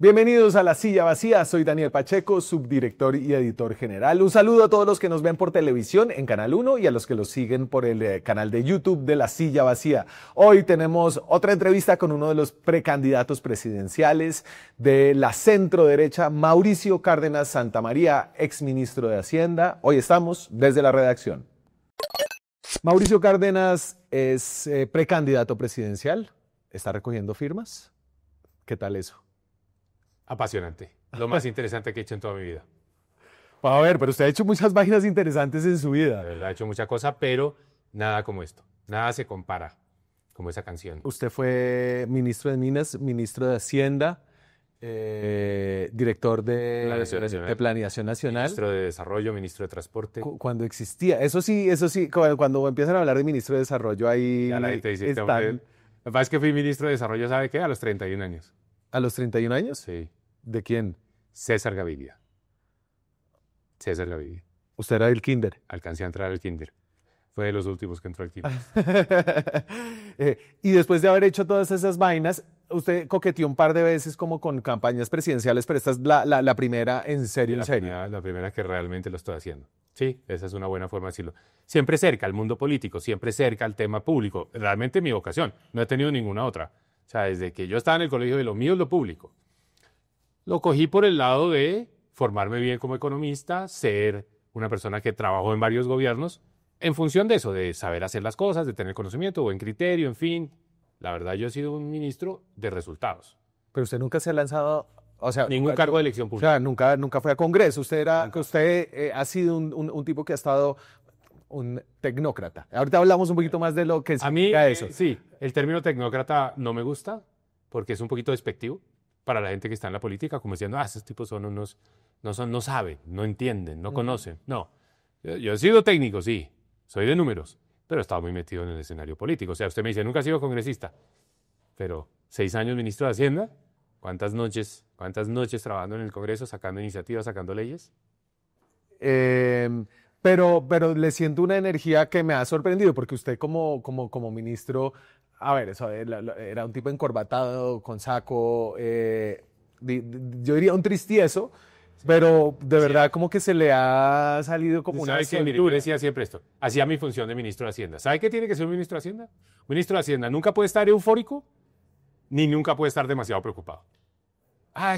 Bienvenidos a La Silla Vacía, soy Daniel Pacheco, subdirector y editor general. Un saludo a todos los que nos ven por televisión en Canal 1 y a los que los siguen por el canal de YouTube de La Silla Vacía. Hoy tenemos otra entrevista con uno de los precandidatos presidenciales de la centro derecha, Mauricio Cárdenas Santamaría, exministro de Hacienda. Hoy estamos desde la redacción. Mauricio Cárdenas es precandidato presidencial, está recogiendo firmas. ¿Qué tal eso? Apasionante. Lo más interesante que he hecho en toda mi vida. A ver, pero usted ha hecho muchas páginas interesantes en su vida. La verdad, he hecho mucha cosa, pero nada como esto. Nada se compara como esa canción. Usted fue ministro de Minas, ministro de Hacienda, director de Planeación Nacional. Ministro de Desarrollo, ministro de Transporte. Cuando existía. Eso sí, cuando empiezan a hablar de ministro de Desarrollo, ahí Ya la gente dice, están. Lo que pasa es que fui ministro de Desarrollo, ¿sabe qué? A los 31 años. ¿A los 31 años? Sí. ¿De quién? César Gaviria. César Gaviria. Usted era del kinder. Alcancé a entrar al kinder. Fue de los últimos que entró al kinder. Y después de haber hecho todas esas vainas, usted coqueteó un par de veces como con campañas presidenciales, pero esta es la primera en serio, en serio. La primera que realmente lo estoy haciendo. Sí, esa es una buena forma de decirlo. Siempre cerca al mundo político, siempre cerca al tema público. Realmente mi vocación. No he tenido ninguna otra. O sea, desde que yo estaba en el colegio, de lo mío es lo público. Lo cogí por el lado de formarme bien como economista, ser una persona que trabajó en varios gobiernos, en función de eso, de saber hacer las cosas, de tener conocimiento, buen criterio, en fin. La verdad, yo he sido un ministro de resultados. Pero usted nunca se ha lanzado, o sea, ningún cargo de elección pública. O sea, nunca fue a Congreso. Usted ha sido un tipo que ha estado un tecnócrata. Ahorita hablamos un poquito más de lo que significa eso. Sí, el término tecnócrata no me gusta porque es un poquito despectivo para la gente que está en la política, como diciendo, estos tipos son unos, no saben, no entienden, no conocen. No, yo he sido técnico, sí, soy de números, pero he estado muy metido en el escenario político. O sea, usted me dice, nunca he sido congresista, pero 6 años ministro de Hacienda, ¿cuántas noches trabajando en el Congreso, sacando iniciativas, sacando leyes? Pero le siento una energía que me ha sorprendido, porque usted como ministro, a ver, eso era un tipo encorbatado, con saco, yo diría un tristiezo, pero de verdad como que se le ha salido como una cintura. Yo decía siempre esto, hacía mi función de ministro de Hacienda. ¿Sabe qué tiene que ser un ministro de Hacienda? Un ministro de Hacienda nunca puede estar eufórico, ni nunca puede estar demasiado preocupado.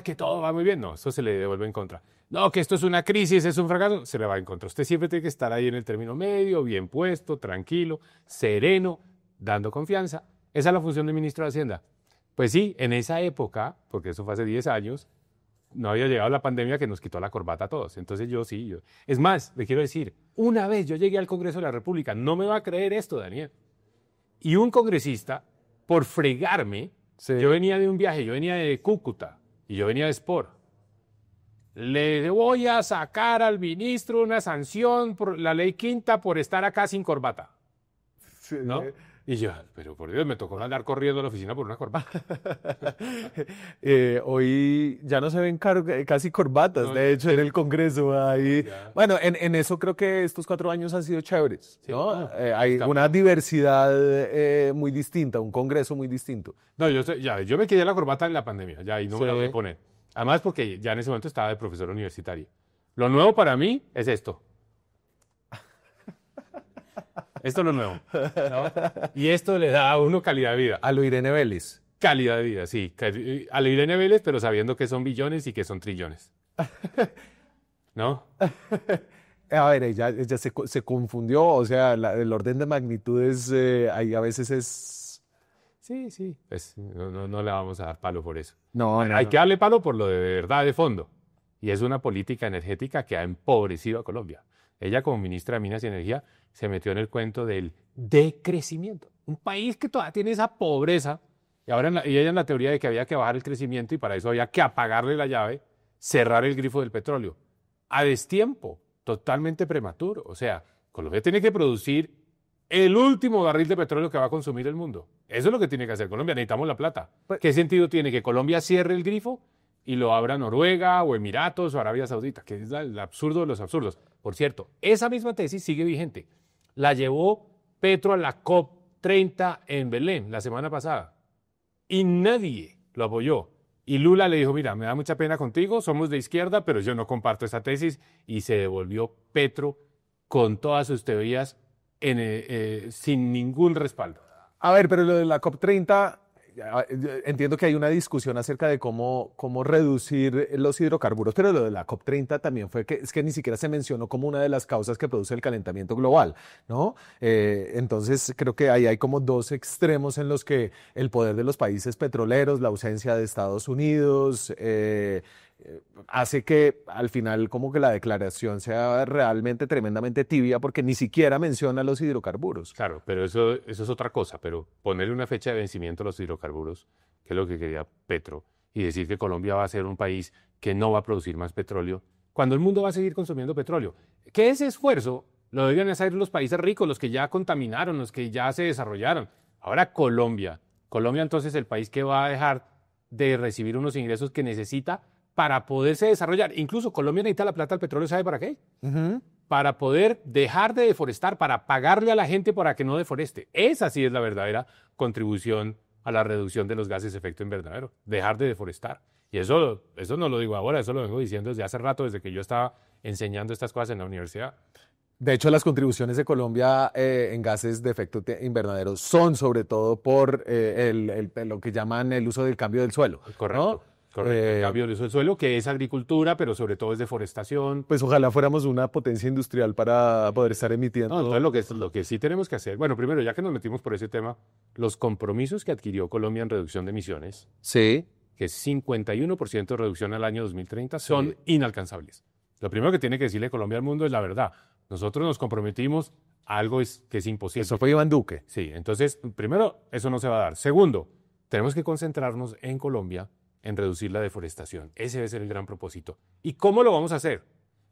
Que todo va muy bien. No, eso se le devuelve en contra. No, que esto es una crisis, es un fracaso, se le va en contra. Usted siempre tiene que estar ahí en el término medio, bien puesto, tranquilo, sereno, dando confianza. Esa es la función del ministro de Hacienda. Pues sí, en esa época, porque eso fue hace 10 años, no había llegado la pandemia que nos quitó la corbata a todos. Entonces yo. Es más, le quiero decir, una vez yo llegué al Congreso de la República, no me va a creer esto, Daniel. Y un congresista, por fregarme, sí. Yo venía de un viaje, yo venía de Cúcuta y yo venía de Sport. Le voy a sacar al ministro una sanción por la ley quinta por estar acá sin corbata. Sí, ¿no? Y yo, pero por Dios, me tocó andar corriendo a la oficina por una corbata. Hoy ya no se ven casi corbatas, no, de hecho, en el Congreso. Ahí. Bueno, en eso creo que estos 4 años han sido chéveres, ¿no? Sí, hay una diversidad muy distinta, un Congreso muy distinto. No, yo me quedé la corbata en la pandemia, ya, y no me la voy a poner. Además, porque ya en ese momento estaba de profesor universitario. Lo nuevo para mí es esto. Esto es lo nuevo, ¿no? Y esto le da a uno calidad de vida. A lo Irene Vélez. Calidad de vida, sí. A lo Irene Vélez, pero sabiendo que son billones y que son trillones. ¿No? A ver, ella se confundió, o sea, el orden de magnitudes ahí a veces es... Sí, pues no le vamos a dar palo por eso. Hay que darle palo por lo de verdad de fondo. Y es una política energética que ha empobrecido a Colombia. Ella, como ministra de Minas y Energía, se metió en el cuento del decrecimiento. Un país que todavía tiene esa pobreza. Y ella en la teoría de que había que bajar el crecimiento y para eso había que apagarle la llave, cerrar el grifo del petróleo. A destiempo, totalmente prematuro. O sea, Colombia tiene que producir el último barril de petróleo que va a consumir el mundo. Eso es lo que tiene que hacer Colombia. Necesitamos la plata. ¿Qué sentido tiene que Colombia cierre el grifo y lo abra Noruega o Emiratos o Arabia Saudita? Que es el absurdo de los absurdos. Por cierto, esa misma tesis sigue vigente. La llevó Petro a la COP30 en Belén la semana pasada y nadie lo apoyó. Y Lula le dijo, mira, me da mucha pena contigo, somos de izquierda, pero yo no comparto esa tesis, y se devolvió Petro con todas sus teorías sin ningún respaldo. A ver, pero lo de la COP30, entiendo que hay una discusión acerca de cómo reducir los hidrocarburos, pero lo de la COP30 también fue que es que ni siquiera se mencionó como una de las causas que produce el calentamiento global, ¿no? Entonces creo que ahí hay como dos extremos en los que el poder de los países petroleros, la ausencia de Estados Unidos, hace que al final como que la declaración sea realmente tremendamente tibia porque ni siquiera menciona los hidrocarburos. Claro, pero eso es otra cosa, pero ponerle una fecha de vencimiento a los hidrocarburos, que es lo que quería Petro, y decir que Colombia va a ser un país que no va a producir más petróleo, cuando el mundo va a seguir consumiendo petróleo. Que ese esfuerzo lo deberían hacer los países ricos, los que ya contaminaron, los que ya se desarrollaron. Ahora Colombia entonces el país que va a dejar de recibir unos ingresos que necesita para poderse desarrollar. Incluso Colombia necesita la plata del petróleo, ¿sabe para qué? Para poder dejar de deforestar, para pagarle a la gente para que no deforeste. Esa sí es la verdadera contribución a la reducción de los gases de efecto invernadero, dejar de deforestar. Y eso no lo digo ahora, eso lo vengo diciendo desde hace rato, desde que yo estaba enseñando estas cosas en la universidad. De hecho, las contribuciones de Colombia en gases de efecto invernadero son sobre todo por lo que llaman el uso del cambio del suelo. Correcto. ¿No? Correcto, el cambio del uso del suelo, que es agricultura, pero sobre todo es deforestación. Pues ojalá fuéramos una potencia industrial para poder estar emitiendo. No, entonces lo que sí tenemos que hacer, bueno, primero, ya que nos metimos por ese tema, los compromisos que adquirió Colombia en reducción de emisiones, sí, que es 51% de reducción al año 2030, son inalcanzables. Lo primero que tiene que decirle Colombia al mundo es la verdad. Nosotros nos comprometimos a algo que es imposible. Eso fue Iván Duque. Sí, entonces, primero, eso no se va a dar. Segundo, tenemos que concentrarnos en Colombia en reducir la deforestación. Ese debe ser el gran propósito. ¿Y cómo lo vamos a hacer?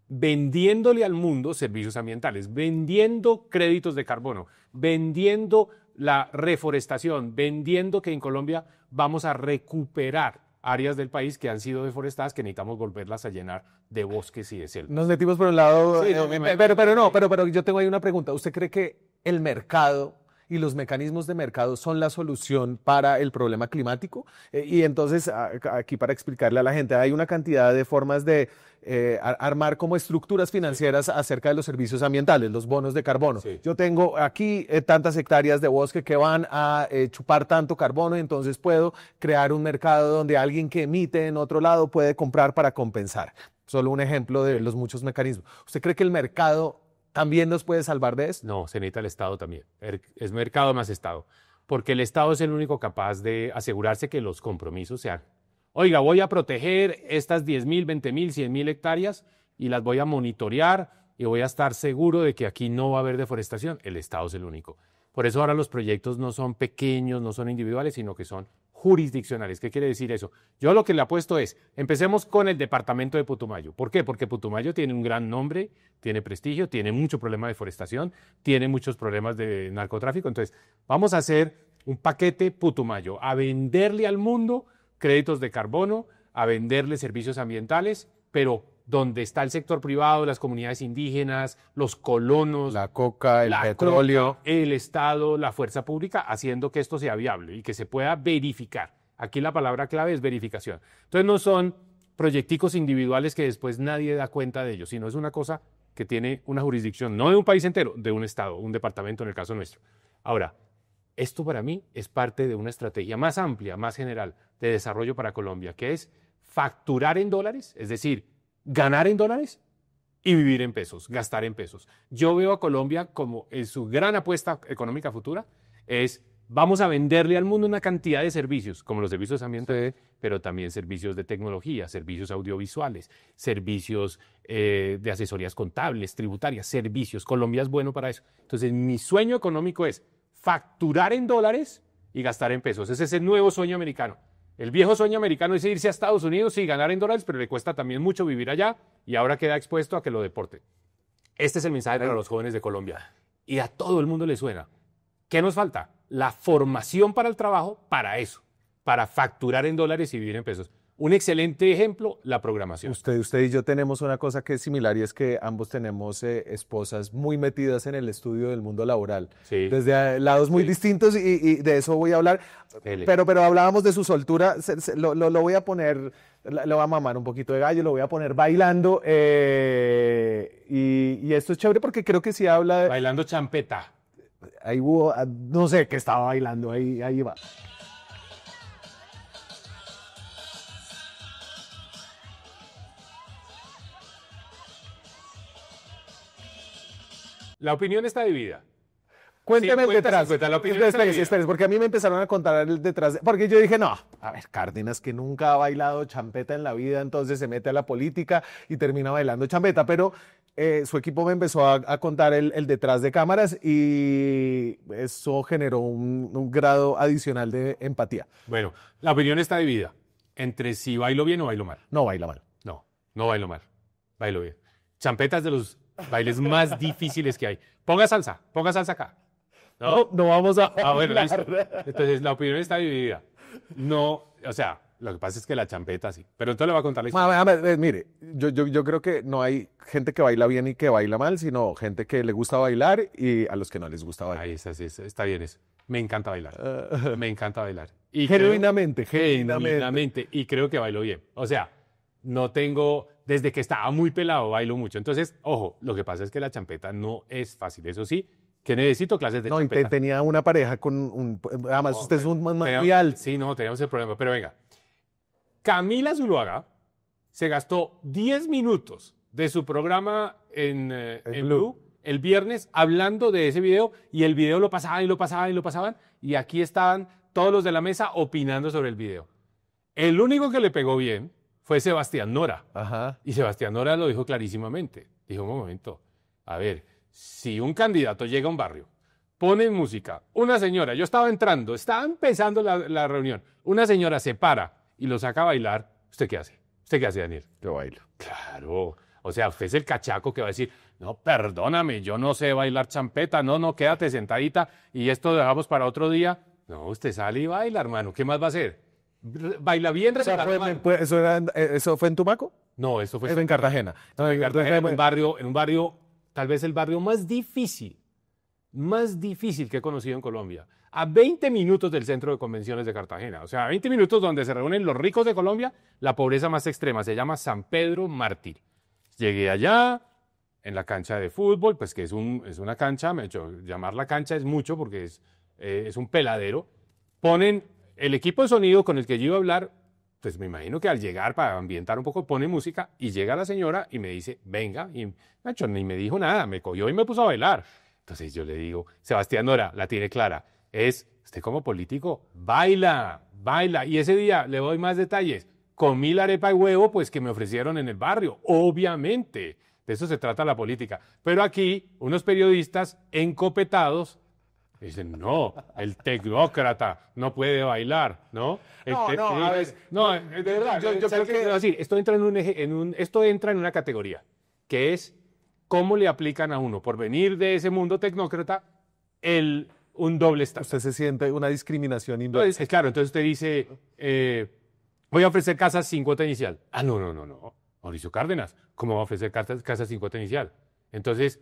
Vendiéndole al mundo servicios ambientales, vendiendo créditos de carbono, vendiendo la reforestación, vendiendo que en Colombia vamos a recuperar áreas del país que han sido deforestadas, que necesitamos volverlas a llenar de bosques y de selvas. Nos metimos por un lado, Sí, pero yo tengo ahí una pregunta. ¿Usted cree que el mercado y los mecanismos de mercado son la solución para el problema climático? Y entonces, aquí para explicarle a la gente, hay una cantidad de formas de armar como estructuras financieras acerca de los servicios ambientales, los bonos de carbono. Sí. Yo tengo aquí tantas hectáreas de bosque que van a chupar tanto carbono, y entonces puedo crear un mercado donde alguien que emite en otro lado puede comprar para compensar. Solo un ejemplo de los muchos mecanismos. ¿Usted cree que el mercado también nos puede salvar de esto? No, se necesita el Estado también. Es mercado más Estado. Porque el Estado es el único capaz de asegurarse que los compromisos sean. Oiga, voy a proteger estas 10.000, 20.000, 100.000 hectáreas y las voy a monitorear y voy a estar seguro de que aquí no va a haber deforestación. El Estado es el único. Por eso ahora los proyectos no son pequeños, no son individuales, sino que son jurisdiccionales. ¿Qué quiere decir eso? Yo lo que le apuesto es, empecemos con el departamento de Putumayo. ¿Por qué? Porque Putumayo tiene un gran nombre, tiene prestigio, tiene mucho problema de deforestación, tiene muchos problemas de narcotráfico. Entonces, vamos a hacer un paquete Putumayo, a venderle al mundo créditos de carbono, a venderle servicios ambientales, pero donde está el sector privado, las comunidades indígenas, los colonos, la coca, el petróleo, el Estado, la fuerza pública, haciendo que esto sea viable y que se pueda verificar. Aquí la palabra clave es verificación. Entonces no son proyecticos individuales que después nadie da cuenta de ellos, sino es una cosa que tiene una jurisdicción, no de un país entero, de un Estado, un departamento en el caso nuestro. Ahora, esto para mí es parte de una estrategia más amplia, más general de desarrollo para Colombia, que es facturar en dólares, es decir, ganar en dólares y vivir en pesos, gastar en pesos. Yo veo a Colombia como en su gran apuesta económica futura es vamos a venderle al mundo una cantidad de servicios, como los servicios ambientales, pero también servicios de tecnología, servicios audiovisuales, servicios de asesorías contables, tributarias, servicios. Colombia es bueno para eso. Entonces, mi sueño económico es facturar en dólares y gastar en pesos. Ese es el nuevo sueño americano. El viejo sueño americano es irse a Estados Unidos y ganar en dólares, pero le cuesta también mucho vivir allá y ahora queda expuesto a que lo deporten. Este es el mensaje para los jóvenes de Colombia. Y a todo el mundo le suena. ¿Qué nos falta? La formación para el trabajo, para eso, para facturar en dólares y vivir en pesos. un excelente ejemplo, la programación. Usted y yo tenemos una cosa que es similar y es que ambos tenemos esposas muy metidas en el estudio del mundo laboral, Sí. desde lados muy distintos y de eso voy a hablar, Dele. pero hablábamos de su soltura, lo voy a poner, lo voy a mamar un poquito de gallo, lo voy a poner bailando y esto es chévere porque creo que sí habla de... Bailando champeta. Ahí hubo, no sé qué estaba bailando, ahí va. La opinión está dividida. Cuénteme el 50, detrás. 50, la opinión está Espérese, dividida. espérese, porque a mí me empezaron a contar el detrás. Porque yo dije, no, a ver, Cárdenas que nunca ha bailado champeta en la vida, entonces se mete a la política y termina bailando champeta. Pero su equipo me empezó a contar el detrás de cámaras y eso generó un grado adicional de empatía. Bueno, la opinión está dividida entre si bailo bien o bailo mal. No baila mal. No, no bailo mal. Bailo bien. Champeta es de los bailes más difíciles que hay. Ponga salsa acá. No vamos a Bueno, bailar. listo. Entonces, la opinión está dividida. No, o sea, lo que pasa es que la champeta sí. Pero entonces le voy a contar la historia. Mire, yo creo que no hay gente que baila bien y que baila mal, sino gente que le gusta bailar y a los que no les gusta bailar. Ahí está, sí, está bien eso. Me encanta bailar. Me encanta bailar. Y Genuinamente. genuinamente. Y creo que bailo bien. O sea, no tengo... Desde que estaba muy pelado bailo mucho. Entonces, ojo, lo que pasa es que la champeta no es fácil. Eso sí, que necesito clases de No, y champeta. tenía una pareja con un... Además, usted es un man muy alto. Sí, no, teníamos el problema. Pero venga, Camila Zuluaga se gastó 10 minutos de su programa en Blue el viernes hablando de ese video y el video lo pasaban y lo pasaban y lo pasaban y aquí estaban todos los de la mesa opinando sobre el video. El único que le pegó bien fue Sebastián Nora. Ajá. Y Sebastián Nora lo dijo clarísimamente. Dijo, un momento, a ver, si un candidato llega a un barrio, pone música, una señora, yo estaba entrando, estaba empezando la reunión, una señora se para y lo saca a bailar, ¿usted qué hace? ¿Usted qué hace, Daniel? Yo bailo. Claro, o sea, usted es el cachaco que va a decir, no, perdóname, yo no sé bailar champeta, no, quédate sentadita y esto dejamos para otro día. No, usted sale y baila, hermano, ¿qué más va a hacer? Baila bien, O sea, ¿eso fue en Tumaco? No, eso fue En Cartagena. No, en Cartagena, en un barrio, tal vez el barrio más difícil que he conocido en Colombia. A 20 minutos del centro de convenciones de Cartagena. O sea, a 20 minutos donde se reúnen los ricos de Colombia, la pobreza más extrema. Se llama San Pedro Mártir. Llegué allá, en la cancha de fútbol, pues que es una cancha, me he hecho llamar la cancha es mucho porque es un peladero. Ponen el equipo de sonido con el que yo iba a hablar, pues me imagino que al llegar para ambientar un poco pone música y llega la señora y me dice, venga, y macho, ni me dijo nada, me cogió y me puso a bailar. Entonces yo le digo, Sebastián Nora, la tiene clara, usted como político, baila, y ese día le doy más detalles, comí la arepa y huevo pues que me ofrecieron en el barrio, obviamente, de eso se trata la política, pero aquí unos periodistas encopetados dicen, no, el tecnócrata no puede bailar, ¿no? A ver, de verdad, yo creo que... Decir, esto entra esto entra en una categoría, que es cómo le aplican a uno, por venir de ese mundo tecnócrata, un doble estatus. Usted se siente una discriminación indoble. Entonces, claro, entonces usted dice, voy a ofrecer casas sin cuota inicial. Ah, no. Mauricio Cárdenas, ¿cómo va a ofrecer casas sin cuota inicial? Entonces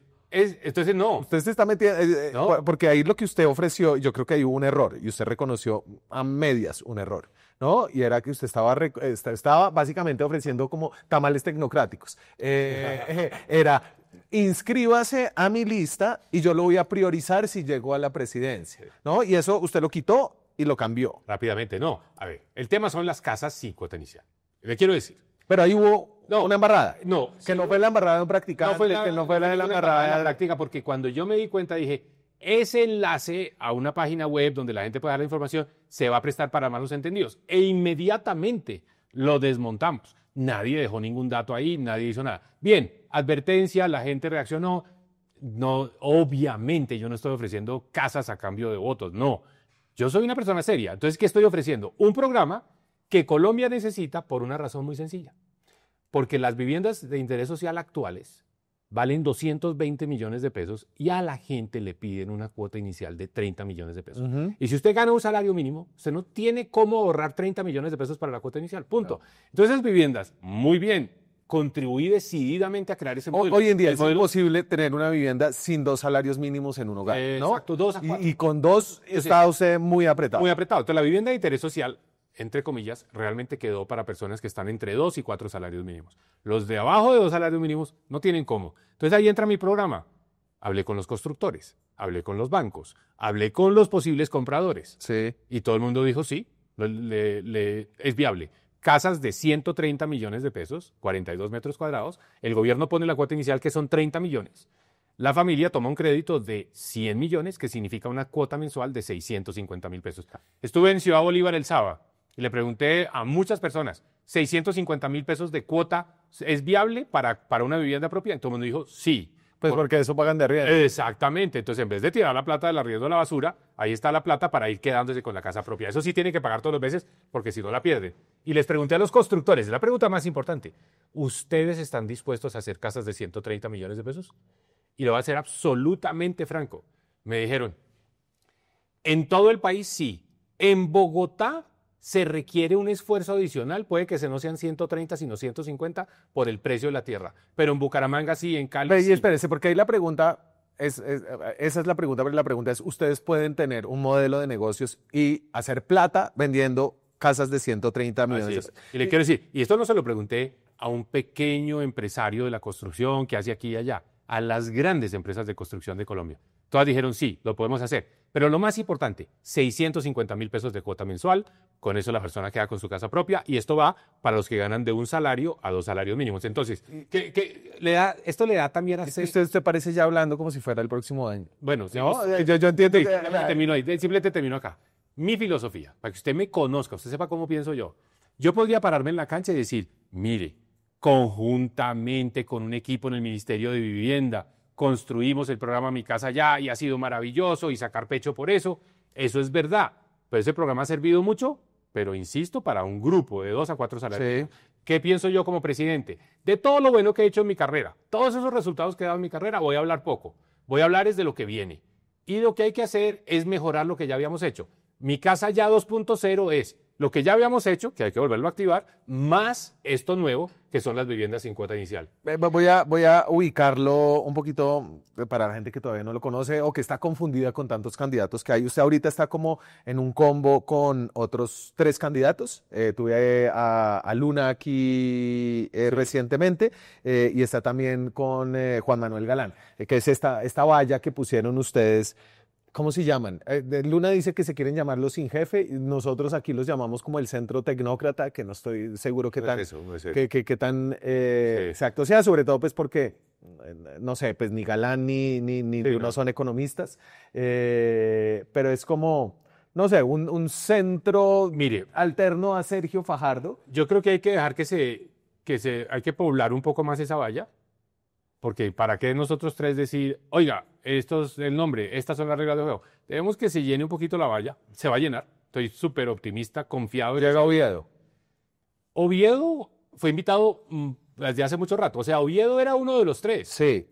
no. Usted se está metiendo, ¿No? porque ahí lo que usted ofreció, yo creo que ahí hubo un error y usted reconoció a medias un error, ¿no? Y era que usted estaba básicamente ofreciendo como tamales tecnocráticos. Era, inscríbase a mi lista y yo lo voy a priorizar si llego a la presidencia, ¿no? Y eso usted lo quitó y lo cambió. Rápidamente, no. A ver, el tema son las casas sin cuota inicial. Le quiero decir. Pero ahí hubo No, una embarrada. No. Que no fue la embarrada de un practicante, que no fue la de la embarrada en la práctica, porque cuando yo me di cuenta dije, ese enlace a una página web donde la gente puede dar la información se va a prestar para malos entendidos. E inmediatamente lo desmontamos. Nadie dejó ningún dato ahí, nadie hizo nada. Bien, advertencia, la gente reaccionó. No, obviamente yo no estoy ofreciendo casas a cambio de votos, no. Yo soy una persona seria. Entonces, ¿qué estoy ofreciendo? Un programa que Colombia necesita por una razón muy sencilla. Porque las viviendas de interés social actuales valen 220 millones de pesos y a la gente le piden una cuota inicial de 30 millones de pesos. Y si usted gana un salario mínimo, usted no tiene cómo ahorrar 30 millones de pesos para la cuota inicial, punto. Entonces, esas viviendas, muy bien, contribuí decididamente a crear ese modelo. Hoy en día es imposible tener una vivienda sin 2 salarios mínimos en un hogar, ¿no? Exacto, 2 a 4. Y con 2 está usted muy apretado. Muy apretado. Entonces, la vivienda de interés social, entre comillas, realmente quedó para personas que están entre 2 y 4 salarios mínimos. Los de abajo de 2 salarios mínimos no tienen cómo. Entonces, ahí entra mi programa. Hablé con los constructores, hablé con los bancos, hablé con los posibles compradores. Sí. Y todo el mundo dijo sí, es viable. Casas de 130 millones de pesos, 42 metros cuadrados. El gobierno pone la cuota inicial que son 30 millones. La familia toma un crédito de 100 millones, que significa una cuota mensual de 650 mil pesos. Estuve en Ciudad Bolívar el sábado y le pregunté a muchas personas, ¿650 mil pesos de cuota es viable para una vivienda propia? Y todo el mundo dijo sí. Pues porque eso pagan de arriendo. Exactamente. Entonces, en vez de tirar la plata del arriendo a la basura, ahí está la plata para ir quedándose con la casa propia. Eso sí tienen que pagar todos los meses porque si no la pierden. Y les pregunté a los constructores, la pregunta más importante, ¿ustedes están dispuestos a hacer casas de 130 millones de pesos? Y lo voy a ser absolutamente franco. Me dijeron, en todo el país sí. En Bogotá se requiere un esfuerzo adicional, puede que no sean 130, sino 150 por el precio de la tierra. Pero en Bucaramanga sí, en Cali Y sí. espérese, porque ahí la pregunta, esa es la pregunta, pero la pregunta es, ¿ustedes pueden tener un modelo de negocios y hacer plata vendiendo casas de 130 millones de pesos? Y le quiero decir, y esto no se lo pregunté a un pequeño empresario de la construcción que hace aquí y allá, a las grandes empresas de construcción de Colombia. Todas dijeron, sí, lo podemos hacer. Pero lo más importante, 650 mil pesos de cuota mensual, con eso la persona queda con su casa propia y esto va para los que ganan de 1 salario a 2 salarios mínimos. Entonces, esto le da también a... Es que usted parece ya hablando como si fuera el próximo año. Bueno, No, yo entiendo sí, que... simplemente termino acá. Mi filosofía, para que usted me conozca, usted sepa cómo pienso yo. Yo podría pararme en la cancha y decir, mire, conjuntamente con un equipo en el Ministerio de Vivienda, construimos el programa Mi Casa Ya y ha sido maravilloso y sacar pecho por eso. Eso es verdad. Pero ese programa ha servido mucho, pero insisto, para un grupo de 2 a 4 salarios. Sí. ¿Qué pienso yo como presidente? De todo lo bueno que he hecho en mi carrera, todos esos resultados que he dado en mi carrera, voy a hablar poco. Voy a hablar es de lo que viene. Y lo que hay que hacer es mejorar lo que ya habíamos hecho. Mi Casa Ya 2.0 es lo que ya habíamos hecho, que hay que volverlo a activar, más esto nuevo, que son las viviendas sin cuota inicial. Voy a ubicarlo un poquito para la gente que todavía no lo conoce o que está confundida con tantos candidatos que hay. Usted ahorita está como en un combo con otros 3 candidatos. Tuve a Luna aquí recientemente y está también con Juan Manuel Galán, que es esta valla que pusieron ustedes. ¿Cómo se llaman? Luna dice que se quieren llamar los sin jefe, y nosotros aquí los llamamos como el centro tecnócrata, que no estoy seguro qué tan, qué tan exacto sea, sobre todo pues porque, no sé, pues ni Galán ni Luna son economistas, pero es como, no sé, un centro alterno a Sergio Fajardo. Yo creo que hay que dejar hay que poblar un poco más esa valla. Porque ¿para qué nosotros 3 decir, oiga, esto es el nombre, estas son las reglas de juego? Debemos que se llene un poquito la valla, se va a llenar, estoy súper optimista, confiado. Llega Oviedo. Oviedo fue invitado desde hace mucho rato, o sea, Oviedo era uno de los 3. Sí.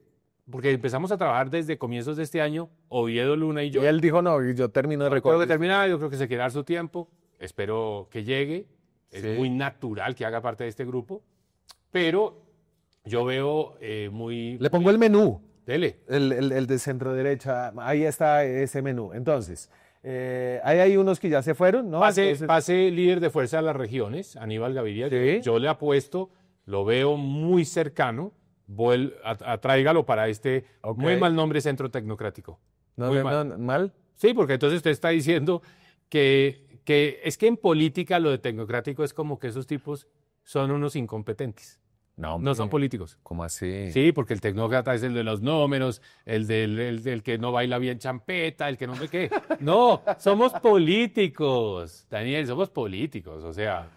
Porque empezamos a trabajar desde comienzos de este año, Oviedo, Luna y yo. Y él dijo, no, yo termino de recorrer. Creo que termina, yo creo que se quiere dar su tiempo, espero que llegue, es muy natural que haga parte de este grupo, pero... Yo veo muy... Le pongo el menú. Dele. El de centro derecha. Ahí está ese menú. Entonces, hay unos que ya se fueron, ¿no? Pase líder de fuerza de las regiones, Aníbal Gaviria. ¿Sí? Yo le apuesto, lo veo muy cercano. Tráigalo para este muy mal nombre Centro Tecnocrático. ¿Mal? Sí, porque entonces usted está diciendo que es que en política lo de tecnocrático es como que esos tipos son unos incompetentes. No son políticos. ¿Cómo así? Sí, porque el tecnócrata es el de los números, el del que no baila bien champeta, el que no sé qué. No, somos políticos, Daniel, somos políticos, o sea...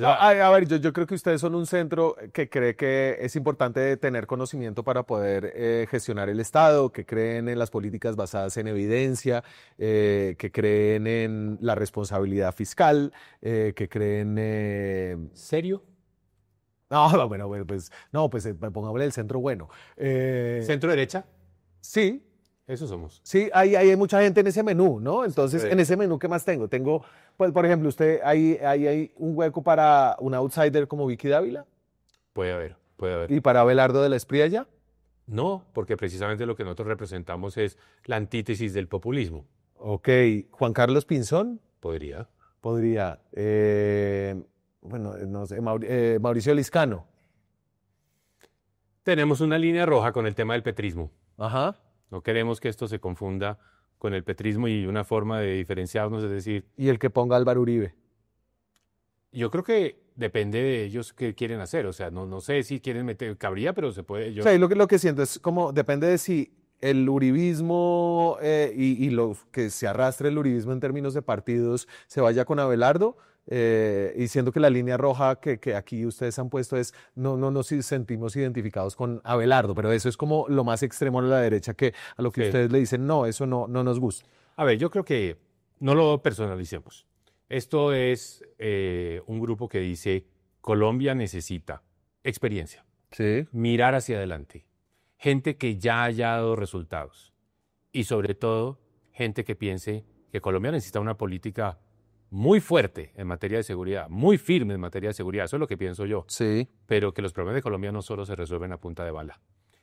A ver, yo creo que ustedes son un centro que cree que es importante tener conocimiento para poder gestionar el Estado, que creen en las políticas basadas en evidencia, que creen en la responsabilidad fiscal, que creen... ¿Serio? No, bueno, pues, no, pues pongámosle el centro bueno. Centro derecha, Sí, eso somos. sí, hay mucha gente en ese menú, ¿no? Entonces, Sí. en ese menú, ¿qué más tengo? Tengo, pues, por ejemplo, usted, hay un hueco para un outsider como Vicky Dávila Puede haber, puede haber. y para Abelardo de la Espriella. No, porque precisamente lo que nosotros representamos es la antítesis del populismo. Ok, Juan Carlos Pinzón Podría. podría. Bueno, no sé, Mauricio Liscano. Tenemos una línea roja con el tema del petrismo. Ajá. No queremos que esto se confunda con el petrismo y una forma de diferenciarnos, es decir, Y el que ponga Álvaro Uribe. yo creo que depende de ellos qué quieren hacer. O sea, no sé si quieren meter, cabría, pero se puede. O sea, y lo que siento es como, depende de si el uribismo y lo que se arrastre el uribismo en términos de partidos se vaya con Abelardo, y siendo que la línea roja que aquí ustedes han puesto es no nos sentimos identificados con Abelardo, pero eso es como lo más extremo a la derecha que a lo que Sí. ustedes le dicen, no, eso no nos gusta. A ver, yo creo que no lo personalicemos. Esto es un grupo que dice, Colombia necesita experiencia, Sí. mirar hacia adelante, gente que ya haya dado resultados y sobre todo gente que piense que Colombia necesita una política muy fuerte en materia de seguridad, muy firme en materia de seguridad, eso es lo que pienso yo, Sí. pero que los problemas de Colombia no solo se resuelven a punta de bala.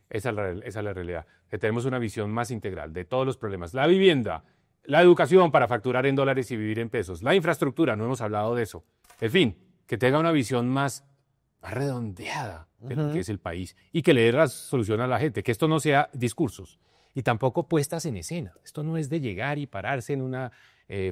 Esa es la realidad, que tenemos una visión más integral de todos los problemas. La vivienda, la educación para facturar en dólares y vivir en pesos, la infraestructura, no hemos hablado de eso. En fin, que tenga una visión más redondeada de lo que es el país y que le dé la solución a la gente, que esto no sea discursos y tampoco puestas en escena. Esto no es de llegar y pararse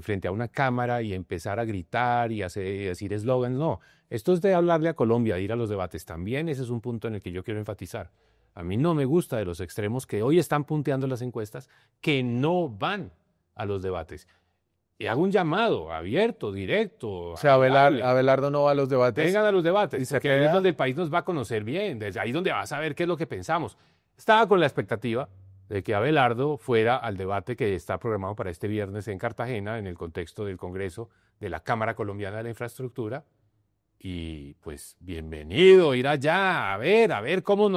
frente a una cámara y empezar a gritar y decir eslogans, no. Esto es de hablarle a Colombia, de ir a los debates. También ese es un punto en el que yo quiero enfatizar. A mí no me gusta de los extremos que hoy están punteando las encuestas que no van a los debates. Y hago un llamado abierto, directo. O sea, Abelardo no va a los debates. Vengan a los debates, ¿Y se porque ahí es queda? donde el país nos va a conocer bien, desde ahí es donde va a saber qué es lo que pensamos. Estaba con la expectativa de que Abelardo fuera al debate que está programado para este viernes en Cartagena, en el contexto del Congreso de la Cámara Colombiana de la Infraestructura. Y pues bienvenido, ir allá, a ver cómo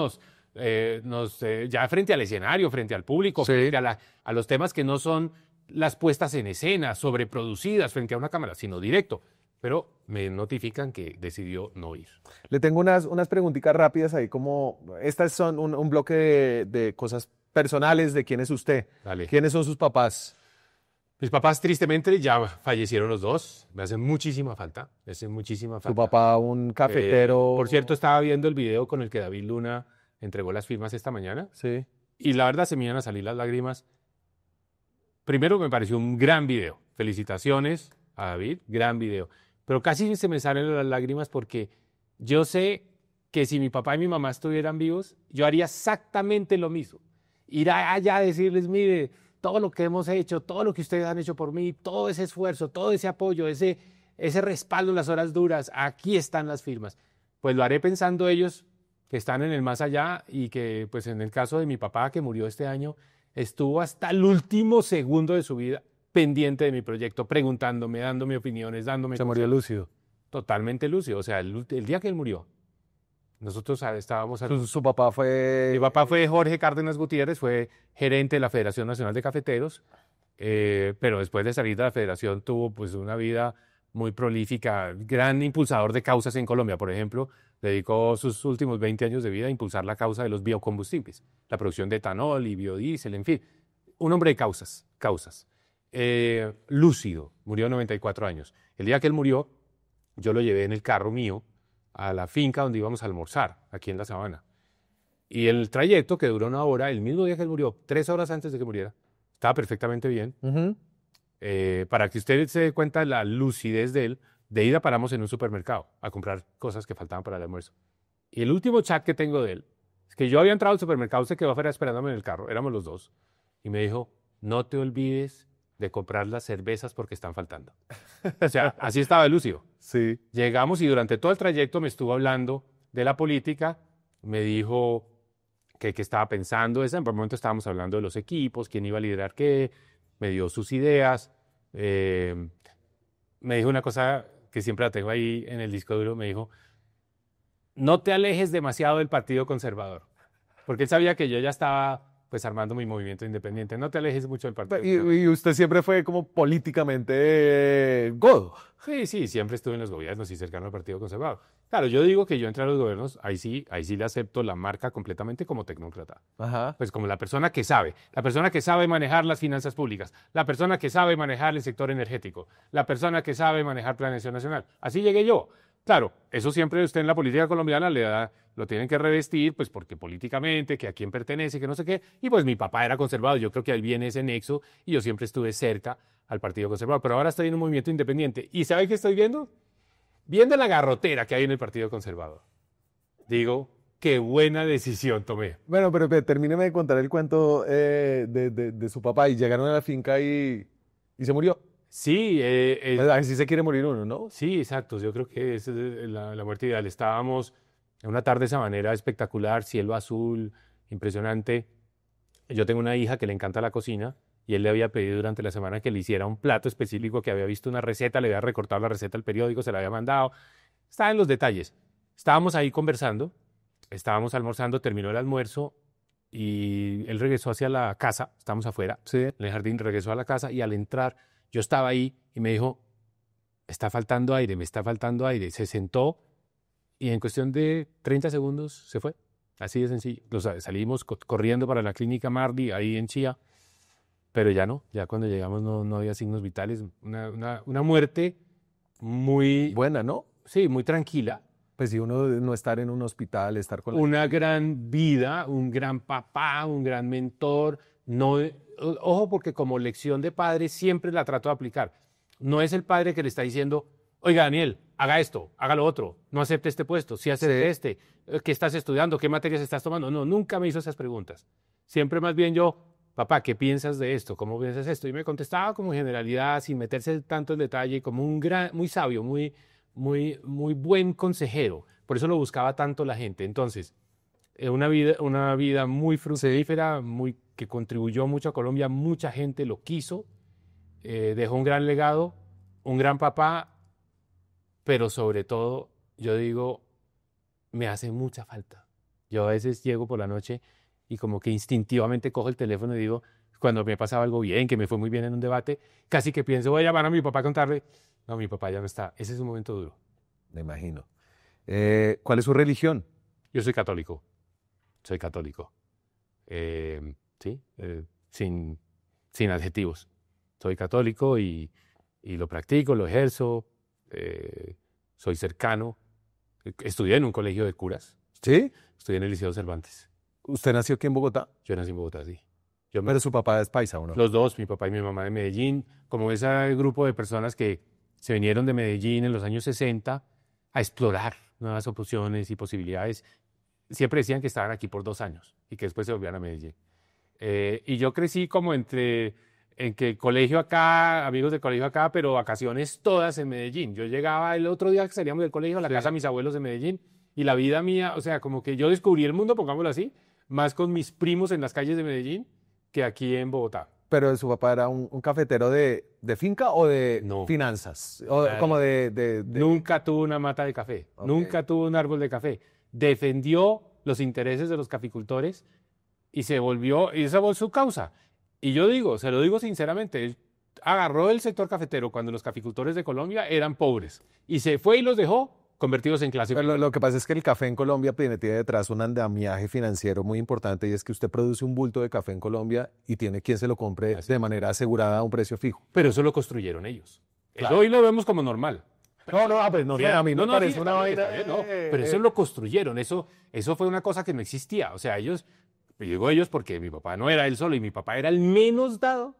ya frente al escenario, frente al público, Sí. frente a los temas que no son las puestas en escena, sobreproducidas frente a una cámara, sino directo. Pero me notifican que decidió no ir. Le tengo unas preguntitas rápidas ahí, como estas son un bloque de cosas personales de quién es usted. Dale. ¿Quiénes son sus papás? Mis papás, tristemente, ya fallecieron los dos. Me hacen muchísima falta. Me hacen muchísima falta. Su papá, un cafetero. Por cierto, estaba viendo el video con el que David Luna entregó las firmas esta mañana. Sí. Y la verdad se me iban a salir las lágrimas. Primero me pareció un gran video. Felicitaciones a David, gran video. Pero casi se me salen las lágrimas porque yo sé que si mi papá y mi mamá estuvieran vivos, yo haría exactamente lo mismo. Ir allá a decirles, mire, todo lo que hemos hecho, todo lo que ustedes han hecho por mí, todo ese esfuerzo, todo ese apoyo, ese respaldo en las horas duras, aquí están las firmas. Pues lo haré pensando ellos que están en el más allá y que, pues en el caso de mi papá que murió este año, estuvo hasta el último segundo de su vida pendiente de mi proyecto, preguntándome, dándome opiniones, dándome Se murió consejos. lúcido. Totalmente lúcido. O sea, el día que él murió, nosotros estábamos... Su papá fue. Mi papá fue Jorge Cárdenas Gutiérrez, fue gerente de la Federación Nacional de Cafeteros, pero después de salir de la federación tuvo pues una vida muy prolífica, gran impulsador de causas en Colombia. Por ejemplo, dedicó sus últimos 20 años de vida a impulsar la causa de los biocombustibles, la producción de etanol y biodiesel, en fin. Un hombre de causas. Lúcido, murió a 94 años. El día que él murió, yo lo llevé en el carro mío a la finca donde íbamos a almorzar, aquí en la Sabana. Y el trayecto, que duró 1 hora, el mismo día que él murió, 3 horas antes de que muriera, estaba perfectamente bien. Ujú. Para que usted se dé cuenta de la lucidez de él, de ida paramos en un supermercado a comprar cosas que faltaban para el almuerzo. Y el último chat que tengo de él es que yo había entrado al supermercado, usted quedó afuera esperándome en el carro, éramos los dos, y me dijo, no te olvides de comprar las cervezas porque están faltando. O sea, así estaba de lúcido. Sí. Llegamos y durante todo el trayecto me estuvo hablando de la política, me dijo que estaba pensando, en un momento estábamos hablando de los equipos, quién iba a liderar qué, me dio sus ideas, me dijo una cosa que siempre la tengo ahí en el disco duro, me dijo, no te alejes demasiado del Partido Conservador. Porque él sabía que yo ya estaba pues armando mi movimiento independiente. No te alejes mucho del Partido Conservador. Y usted siempre fue como políticamente godo. Sí, siempre estuve en los gobiernos y cercano al Partido Conservador. Claro, yo digo que yo entré a los gobiernos, ahí sí le acepto la marca completamente como tecnócrata. Ajá. Pues como la persona que sabe manejar las finanzas públicas, la persona que sabe manejar el sector energético, la persona que sabe manejar planeación nacional. Así llegué yo. Claro, eso siempre usted en la política colombiana lo tienen que revestir, pues porque políticamente, que a quién pertenece, que no sé qué. Y pues mi papá era conservador, yo creo que ahí viene ese nexo y yo siempre estuve cerca al Partido Conservador. Pero ahora estoy en un movimiento independiente. ¿Y sabe qué estoy viendo? Viendo la garrotera que hay en el Partido Conservador. Digo, qué buena decisión tomé. Bueno, pero termíneme de contar el cuento de su papá y llegaron a la finca y se murió. Sí, Así se quiere morir uno, ¿no? sí, exacto. Yo creo que esa es la muerte ideal. Estábamos en una tarde sabanera espectacular, cielo azul, impresionante. Yo tengo una hija que le encanta la cocina y él le había pedido durante la semana que le hiciera un plato específico, que había visto una receta, le había recortado la receta al periódico, se la había mandado. Estaba en los detalles. Estábamos ahí conversando, estábamos almorzando, terminó el almuerzo y él regresó hacia la casa, estábamos afuera, Sí. en el jardín, regresó a la casa y al entrar yo estaba ahí y me dijo, me está faltando aire, me está faltando aire. Se sentó y en cuestión de 30 segundos se fue. Así de sencillo. Salimos corriendo para la clínica Mardi, ahí en Chía, pero ya no, ya cuando llegamos no había signos vitales. Una muerte muy, Buena, ¿no? sí, muy tranquila. Pues si uno no estar en un hospital, estar con Una gran vida, un gran papá, un gran mentor. No, ojo, porque como lección de padre siempre la trato de aplicar. No es el padre que le está diciendo, oiga, Daniel, haga esto, haga lo otro, no acepte este puesto, sí acepte este, ¿qué estás estudiando? ¿Qué materias estás tomando? No, nunca me hizo esas preguntas. Siempre más bien yo, papá, ¿qué piensas de esto? ¿Cómo piensas esto? Y me contestaba como generalidad, sin meterse tanto en detalle, como un muy sabio, muy buen consejero. Por eso lo buscaba tanto la gente. Entonces, una vida muy fructífera, que contribuyó mucho a Colombia, mucha gente lo quiso, dejó un gran legado, un gran papá, pero sobre todo, yo digo, me hace mucha falta. Yo a veces llego por la noche y como que instintivamente cojo el teléfono y digo, cuando me pasaba algo bien, que me fue muy bien en un debate, casi que pienso, voy a llamar a mi papá a contarle, no, mi papá ya no está. Ese es un momento duro. Me imagino. ¿Cuál es su religión? Yo soy católico. Soy católico. Sí, sin adjetivos. Soy católico y lo practico, lo ejerzo, soy cercano. Estudié en un colegio de curas. ¿Sí? Estudié en el Liceo Cervantes. ¿Usted nació aquí en Bogotá? Yo nací en Bogotá, sí. Pero su papá es paisa, ¿o no? Los dos, mi papá y mi mamá de Medellín, como ese grupo de personas que se vinieron de Medellín en los años 60 a explorar nuevas opciones y posibilidades. Siempre decían que estaban aquí por 2 años y que después se volvían a Medellín. Y yo crecí como en que colegio acá, amigos del colegio acá, pero vacaciones todas en Medellín. Yo llegaba el otro día que salíamos del colegio a la casa de mis abuelos en Medellín y la vida mía, o sea, como que yo descubrí el mundo, pongámoslo así, más con mis primos en las calles de Medellín que aquí en Bogotá. ¿Pero su papá era un cafetero de finca o de No. finanzas? O como Nunca tuvo una mata de café, Ok. nunca tuvo un árbol de café. Defendió los intereses de los caficultores y esa fue su causa. Y yo digo, se lo digo sinceramente, él agarró el sector cafetero cuando los caficultores de Colombia eran pobres y se fue y los dejó convertidos en clase. Pero lo que pasa es que el café en Colombia tiene detrás un andamiaje financiero muy importante y es que usted produce un bulto de café en Colombia y tiene quien se lo compre Así. de manera asegurada a un precio fijo. Pero eso lo construyeron ellos. Claro. Eso hoy lo vemos como normal. Pues no sé, a mí me parece sí, una está bien, vaina. está bien, no, pero eso lo construyeron, eso fue una cosa que no existía. O sea, ellos, yo digo ellos porque mi papá no era él solo y mi papá era el menos dado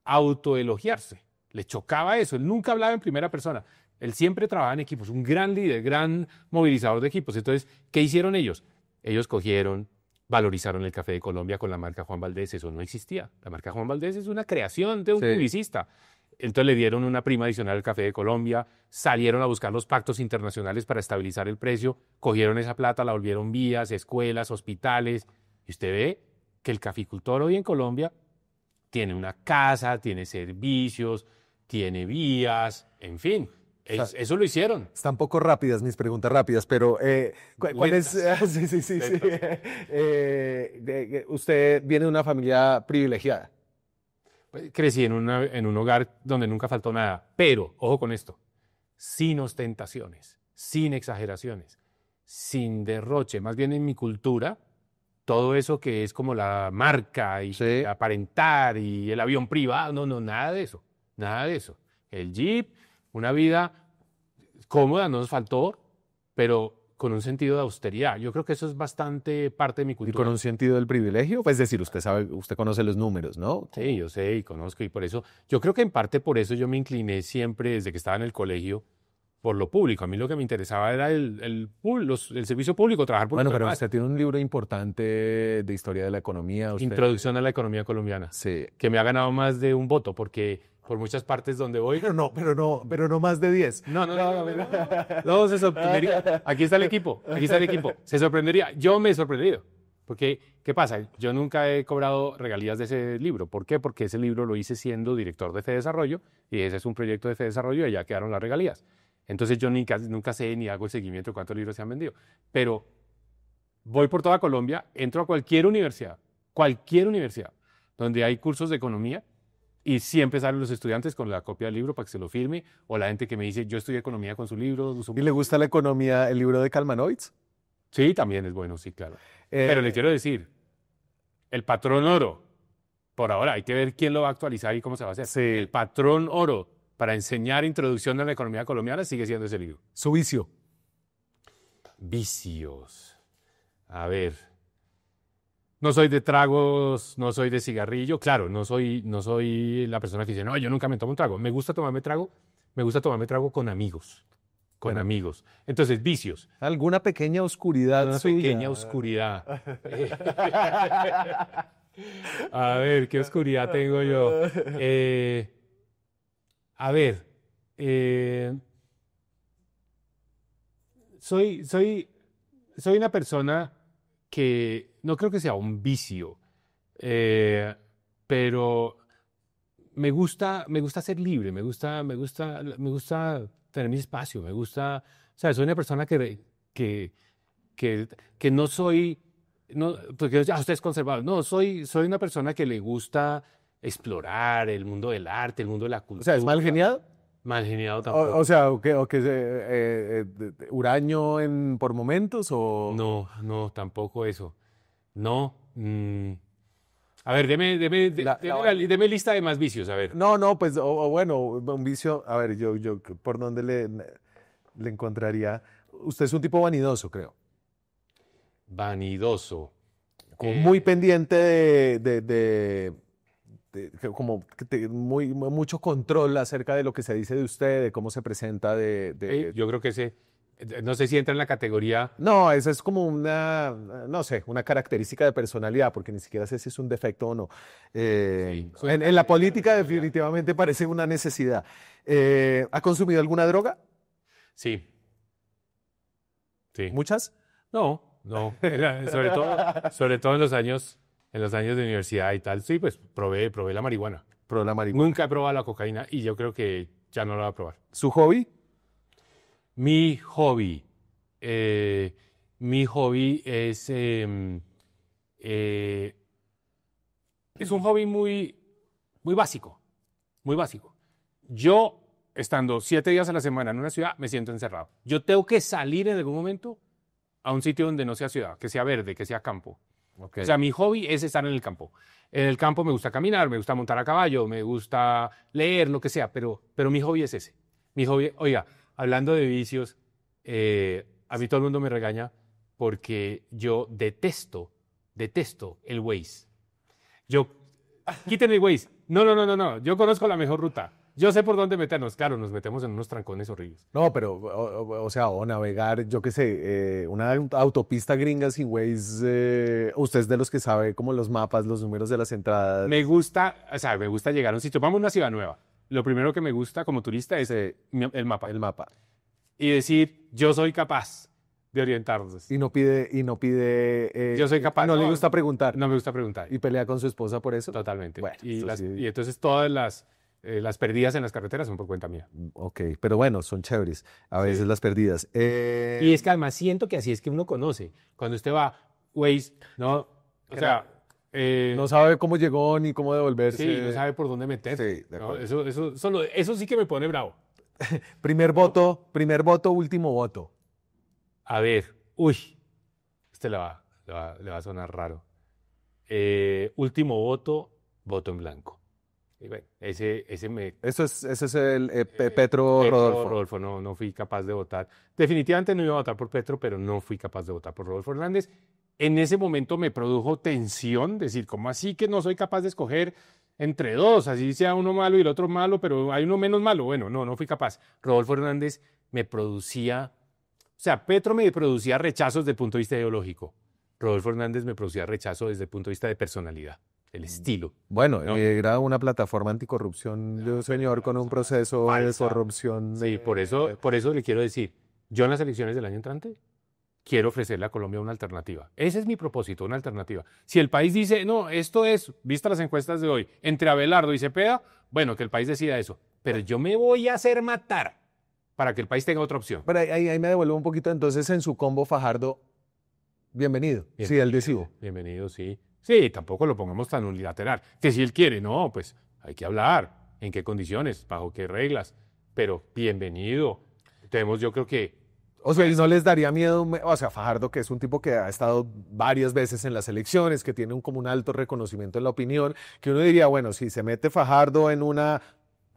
a autoelogiarse. Le chocaba eso, él nunca hablaba en primera persona. Él siempre trabajaba en equipos, un gran líder, gran movilizador de equipos. Entonces, ¿qué hicieron ellos? Ellos cogieron, valorizaron el café de Colombia con la marca Juan Valdés, eso no existía. La marca Juan Valdés es una creación de un publicista. Entonces le dieron una prima adicional al café de Colombia, salieron a buscar los pactos internacionales para estabilizar el precio, cogieron esa plata, la volvieron vías, escuelas, hospitales. Y usted ve que el caficultor hoy en Colombia tiene una casa, tiene servicios, tiene vías, en fin. Eso lo hicieron. Están poco rápidas mis preguntas rápidas, pero ¿cuál es? Sí, sí, sí, sí. Usted viene de una familia privilegiada. Crecí en un hogar donde nunca faltó nada, pero, ojo con esto, sin ostentaciones, sin exageraciones, sin derroche. Más bien en mi cultura, todo eso que es como la marca y Sí. aparentar y el avión privado, no, nada de eso, nada de eso. El Jeep, una vida cómoda, no nos faltó, pero con un sentido de austeridad. Yo creo que eso es bastante parte de mi Y cultura. con un sentido del privilegio, pues es decir, usted sabe, usted conoce los números, ¿no? Sí, yo sé y conozco y por eso, yo creo que en parte por eso yo me incliné siempre desde que estaba en el colegio por lo público. A mí lo que me interesaba era el servicio público, trabajar por Bueno, los pero demás. usted tiene un libro importante de historia de la economía. Usted... Introducción a la economía colombiana, Sí. que me ha ganado más de un voto porque por muchas partes donde voy... Pero no más de 10. No, se sorprendería. Aquí está el equipo, Se sorprendería. Yo me he sorprendido. Porque, ¿qué pasa? Yo nunca he cobrado regalías de ese libro. ¿Por qué? Porque ese libro lo hice siendo director de FEDesarrollo y ese es un proyecto de FEDesarrollo y allá quedaron las regalías. Entonces yo nunca sé ni hago el seguimiento de cuántos libros se han vendido. Pero voy por toda Colombia, entro a cualquier universidad, donde hay cursos de economía y siempre salen los estudiantes con la copia del libro para que se lo firme, o la gente que me dice, yo estudié economía con su libro. ¿Y le gusta la economía, el libro de Kalmanovic? Sí, también es bueno, sí, claro. Pero le quiero decir, el patrón oro, por ahora, hay que ver quién lo va a actualizar y cómo se va a hacer. Sí. El patrón oro para enseñar introducción a la economía colombiana sigue siendo ese libro. Su vicio. Vicios. A ver. No soy de tragos, no soy de cigarrillo. Claro, no soy la persona que dice, no, yo nunca me tomo un trago. Me gusta tomarme trago con amigos. Con amigos. Entonces, vicios. ¿Alguna pequeña oscuridad Una suya? pequeña oscuridad. A ver, ¿qué oscuridad tengo yo? A ver, soy una persona que no creo que sea un vicio, pero me gusta ser libre, me gusta tener mi espacio, o sea, soy una persona que no soy, no, porque usted es conservador, no, soy una persona que le gusta explorar el mundo del arte, el mundo de la O cultura. sea, ¿es mal geniado? Mal geniado tampoco. O sea, huraño por momentos o... No, tampoco eso. No. A ver, deme lista de más vicios, a ver. No, pues, bueno, un vicio, a ver, yo, ¿por dónde le encontraría? Usted es un tipo vanidoso, creo. Vanidoso. Como muy pendiente como mucho control acerca de lo que se dice de usted, de cómo se presenta, Yo creo que no sé si entra en la categoría. No, esa es como no sé, una característica de personalidad, porque ni siquiera sé si es un defecto o no. En la política definitivamente parece una necesidad. ¿Ha consumido alguna droga? Sí. ¿Muchas? No. Sobre todo en los años de universidad y tal. Sí, pues probé la marihuana. Probé la marihuana. Nunca he probado la cocaína y yo creo que ya no la voy a probar. ¿Su hobby? Mi hobby es un hobby muy básico, muy básico. Yo, estando 7 días a la semana en una ciudad, me siento encerrado. Yo tengo que salir en algún momento a un sitio donde no sea ciudad, que sea verde, que sea campo. Okay. O sea, mi hobby es estar en el campo. En el campo me gusta caminar, me gusta montar a caballo, me gusta leer, lo que sea, pero mi hobby es ese. Mi hobby, oiga, hablando de vicios, a mí todo el mundo me regaña porque yo detesto el Waze. Quiten el Waze. No, yo conozco la mejor ruta. Yo sé por dónde meternos. Claro, nos metemos en unos trancones horribles. No, pero, o sea, o navegar, yo qué sé, una autopista gringa sin Waze, usted es de los que sabe como los mapas, los números de las entradas. Me gusta llegar a un sitio. Vamos a una ciudad nueva. Lo primero que me gusta como turista es el mapa. El mapa. Y decir, yo soy capaz de orientarnos. Y no pide yo soy capaz. No le gusta preguntar. No me gusta preguntar. ¿Y pelea con su esposa por eso? Totalmente. Bueno, y sí. entonces todas Las perdidas en las carreteras son por cuenta mía. Ok, pero bueno, son chéveres. A veces las perdidas. Y es que además siento que así es que uno conoce. Cuando usted va, Waze, ¿no? O sea, no sabe cómo llegó ni cómo devolverse. sí, no sabe por dónde meterse. Sí, de ¿no? acuerdo. Eso sí que me pone bravo. Primer voto, último voto. A ver, este le va a sonar raro. Último voto en blanco. Y bueno, ese me... Ese es el Petro Rodolfo. Rodolfo, no fui capaz de votar. Definitivamente no iba a votar por Petro, pero no fui capaz de votar por Rodolfo Hernández. En ese momento me produjo tensión, decir, ¿cómo así que no soy capaz de escoger entre dos? Así sea uno malo y el otro malo, pero hay uno menos malo. Bueno, no fui capaz. Rodolfo Hernández me producía, o sea, Petro me producía rechazos desde el punto de vista ideológico. Rodolfo Hernández me producía rechazo desde el punto de vista de personalidad, el estilo. Bueno, ¿no? era una plataforma anticorrupción de un señor con un proceso de corrupción. Sí, por eso le quiero decir, yo en las elecciones del año entrante quiero ofrecerle a Colombia una alternativa. Ese es mi propósito, una alternativa. Si el país dice, no, esto es, vistas las encuestas de hoy, entre Abelardo y Cepeda, bueno, que el país decida eso. Pero yo me voy a hacer matar para que el país tenga otra opción. Pero ahí me devuelvo un poquito. Entonces, en su combo, Fajardo, bienvenido. Sí, el adhesivo. Bienvenido, sí. Sí, tampoco lo pongamos tan unilateral. Que si él quiere, no, pues hay que hablar. ¿En qué condiciones? ¿Bajo qué reglas? Pero bienvenido. Tenemos, yo creo que... O sea, ¿no les daría miedo? O sea, Fajardo, que es un tipo que ha estado varias veces en las elecciones, que tiene como un alto reconocimiento en la opinión, que uno diría, bueno, si se mete Fajardo en una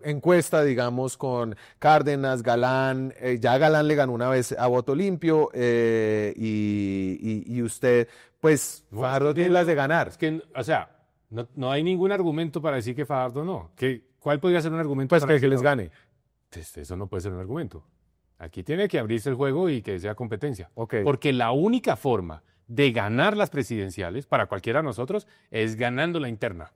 encuesta, digamos, con Cárdenas, Galán, ya Galán le ganó una vez a voto limpio, y usted, pues, Fajardo tiene las de ganar. Es que, o sea, no hay ningún argumento para decir que Fajardo no. ¿Cuál podría ser un argumento Pues para que les gane. Pues eso no puede ser un argumento. Aquí tiene que abrirse el juego y que sea competencia. Ok. Porque la única forma de ganar las presidenciales para cualquiera de nosotros es ganando la interna.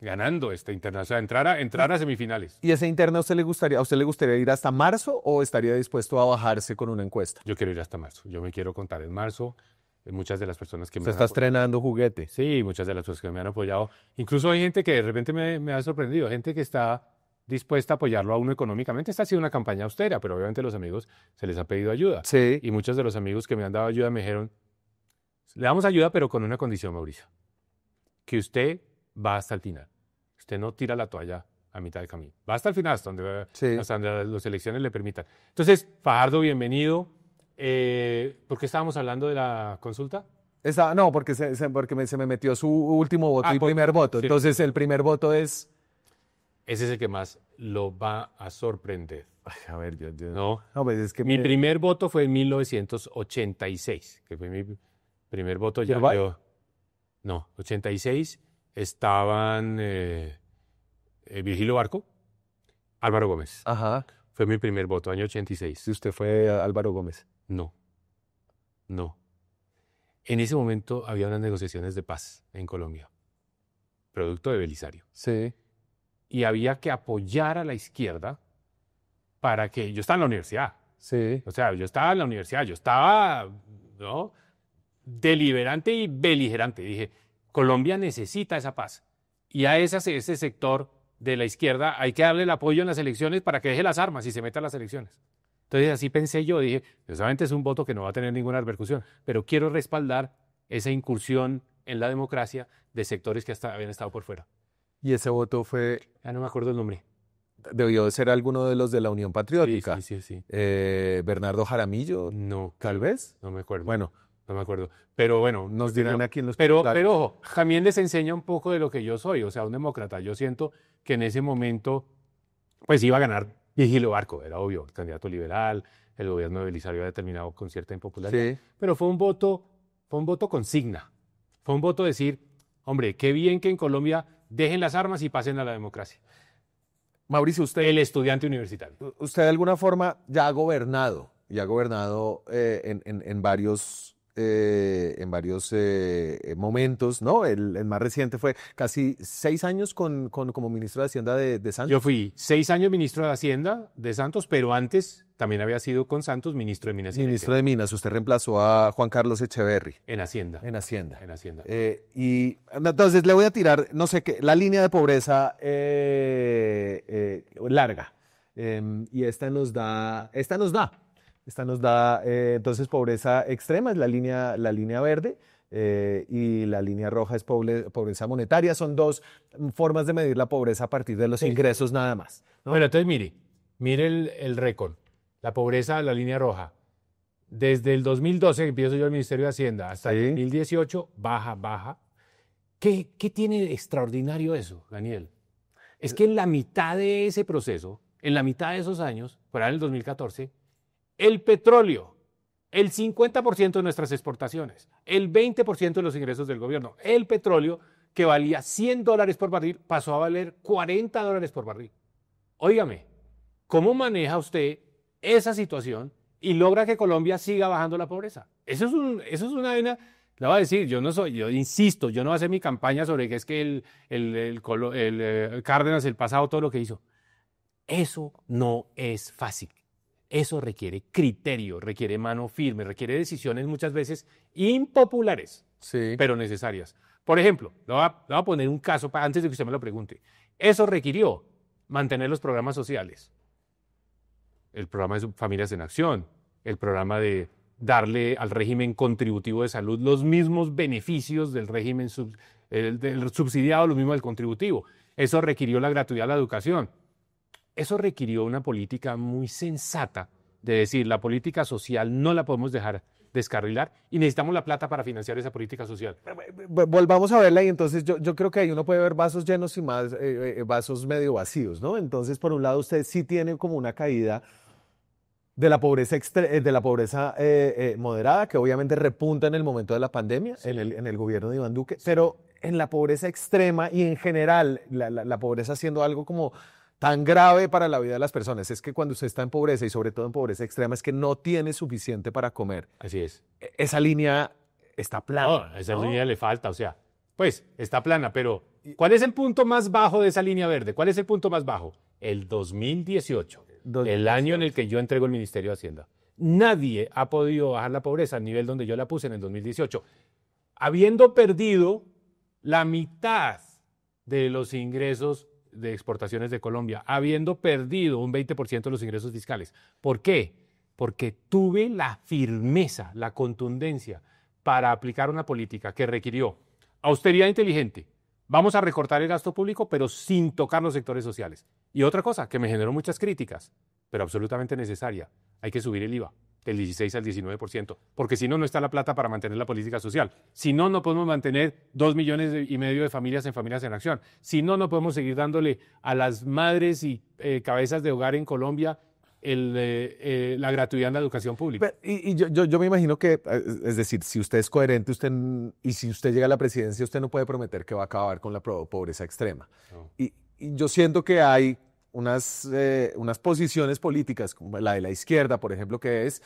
Ganando esta interna. O sea, entrar a semifinales. ¿Y esa interna a usted le gustaría ir hasta marzo o estaría dispuesto a bajarse con una encuesta? Yo quiero ir hasta marzo. Yo me quiero contar en marzo. Muchas de las personas que me Usted está estrenando juguete. Sí, muchas de las personas que me han apoyado. Incluso hay gente que de repente me ha sorprendido. Gente que está dispuesta a apoyarlo a uno económicamente. Esta ha sido una campaña austera, pero obviamente los amigos se les ha pedido ayuda. Sí. Y muchos de los amigos que me han dado ayuda me dijeron, le damos ayuda, pero con una condición, Mauricio. Que usted va hasta el final. Usted no tira la toalla a mitad del camino. Va hasta el final, hasta donde las elecciones le permitan. Entonces, Fajardo, bienvenido. ¿Por qué estábamos hablando de la consulta? No, porque se me metió su último voto y primer voto. Sí. Entonces, el primer voto es... Ese es el que más lo va a sorprender. Ay, a ver, No, pues es que mi primer voto fue en 1986, que fue mi primer voto. No, 86 estaban Virgilio Barco, Álvaro Gómez. Ajá. Fue mi primer voto, año 86. Si usted fue Álvaro Gómez. No. En ese momento había unas negociaciones de paz en Colombia, producto de Belisario. Sí. Y había que apoyar a la izquierda para que... Yo estaba en la universidad. Sí. O sea, yo estaba en la universidad, yo estaba, ¿no?, deliberante y beligerante. Dije, Colombia necesita esa paz. Y a ese sector de la izquierda hay que darle el apoyo en las elecciones para que deje las armas y se meta a las elecciones. Entonces así pensé yo, dije, precisamente es un voto que no va a tener ninguna repercusión, pero quiero respaldar esa incursión en la democracia de sectores que hasta habían estado por fuera. Y ese voto fue... Ya no me acuerdo el nombre. Debió de ser alguno de los de la Unión Patriótica. Sí. Bernardo Jaramillo, No. tal vez. No me acuerdo. Bueno, no me acuerdo. Pero bueno, nos dirán aquí en los... Pero ojo, también les enseña un poco de lo que yo soy, o sea, un demócrata. Yo siento que en ese momento, pues iba a ganar Virgilio Barco, era obvio, el candidato liberal, el gobierno de Belisario había terminado con cierta impopularidad. Sí. Pero fue un voto consigna. Fue un voto decir, hombre, qué bien que en Colombia dejen las armas y pasen a la democracia. Mauricio, usted... El estudiante universitario. Usted de alguna forma ya ha gobernado en varios momentos, ¿no? El más reciente fue casi 6 años como ministro de Hacienda de Santos. Yo fui 6 años ministro de Hacienda de Santos, pero antes también había sido con Santos ministro de Minas y Ministro de Minas, usted reemplazó a Juan Carlos Echeverry. En Hacienda. En Hacienda. En Hacienda. Y entonces le voy a tirar, no sé qué, la línea de pobreza larga. Y esta nos da, entonces pobreza extrema es la línea verde. Y la línea roja es pobreza monetaria. Son dos formas de medir la pobreza a partir de los ingresos nada más, ¿no? Bueno, entonces mire el récord. La pobreza, la línea roja. Desde el 2012, que empiezo yo el Ministerio de Hacienda, hasta el 2018, baja. ¿Qué tiene de extraordinario eso, Daniel? Es que en la mitad de ese proceso, en la mitad de esos años, por ahí en el 2014, el petróleo, el 50% de nuestras exportaciones, el 20% de los ingresos del gobierno, el petróleo que valía $100 por barril pasó a valer $40 por barril. Óigame, ¿cómo maneja usted esa situación y logra que Colombia siga bajando la pobreza? Eso es una vaina. Le voy a decir, yo insisto, yo no voy a hacer mi campaña sobre que es que el Cárdenas, el pasado, todo lo que hizo. Eso no es fácil. Eso requiere criterio, requiere mano firme, requiere decisiones muchas veces impopulares, pero necesarias. Por ejemplo, le voy a poner un caso antes de que usted me lo pregunte. Eso requirió mantener los programas sociales. El programa de Familias en Acción, el programa de darle al régimen contributivo de salud los mismos beneficios del régimen del subsidiado, lo mismo del contributivo. Eso requirió la gratuidad a la educación. Eso requirió una política muy sensata de decir, la política social no la podemos dejar descarrilar y necesitamos la plata para financiar esa política social. Volvamos a verla y entonces yo creo que ahí uno puede ver vasos llenos y más vasos medio vacíos, ¿no? Entonces, por un lado, usted sí tiene como una caída de la pobreza, moderada, que obviamente repunta en el momento de la pandemia, en el gobierno de Iván Duque, pero en la pobreza extrema y en general, la pobreza siendo algo como tan grave para la vida de las personas, es que cuando usted está en pobreza y sobre todo en pobreza extrema es que no tiene suficiente para comer. Así es. Esa línea está plana. No, esa línea le falta, o sea, pues está plana, pero ¿cuál es el punto más bajo de esa línea verde? ¿Cuál es el punto más bajo? El 2018, el año en el que yo entrego el Ministerio de Hacienda. Nadie ha podido bajar la pobreza al nivel donde yo la puse en el 2018, habiendo perdido la mitad de los ingresos de exportaciones de Colombia, habiendo perdido un 20% de los ingresos fiscales. ¿Por qué? Porque tuve la firmeza, la contundencia para aplicar una política que requirió austeridad inteligente. Vamos a recortar el gasto público, pero sin tocar los sectores sociales. Y otra cosa que me generó muchas críticas, pero absolutamente necesaria, hay que subir el IVA del 16 al 19%, porque si no, no está la plata para mantener la política social. Si no, no podemos mantener 2,5 millones de familias en acción. Si no, no podemos seguir dándole a las madres y cabezas de hogar en Colombia la gratuidad en la educación pública. Y yo me imagino que, es decir, si usted es coherente y si usted llega a la presidencia, usted no puede prometer que va a acabar con la pobreza extrema. No. Y yo siento que hay unas posiciones políticas, como la de la izquierda, por ejemplo, que es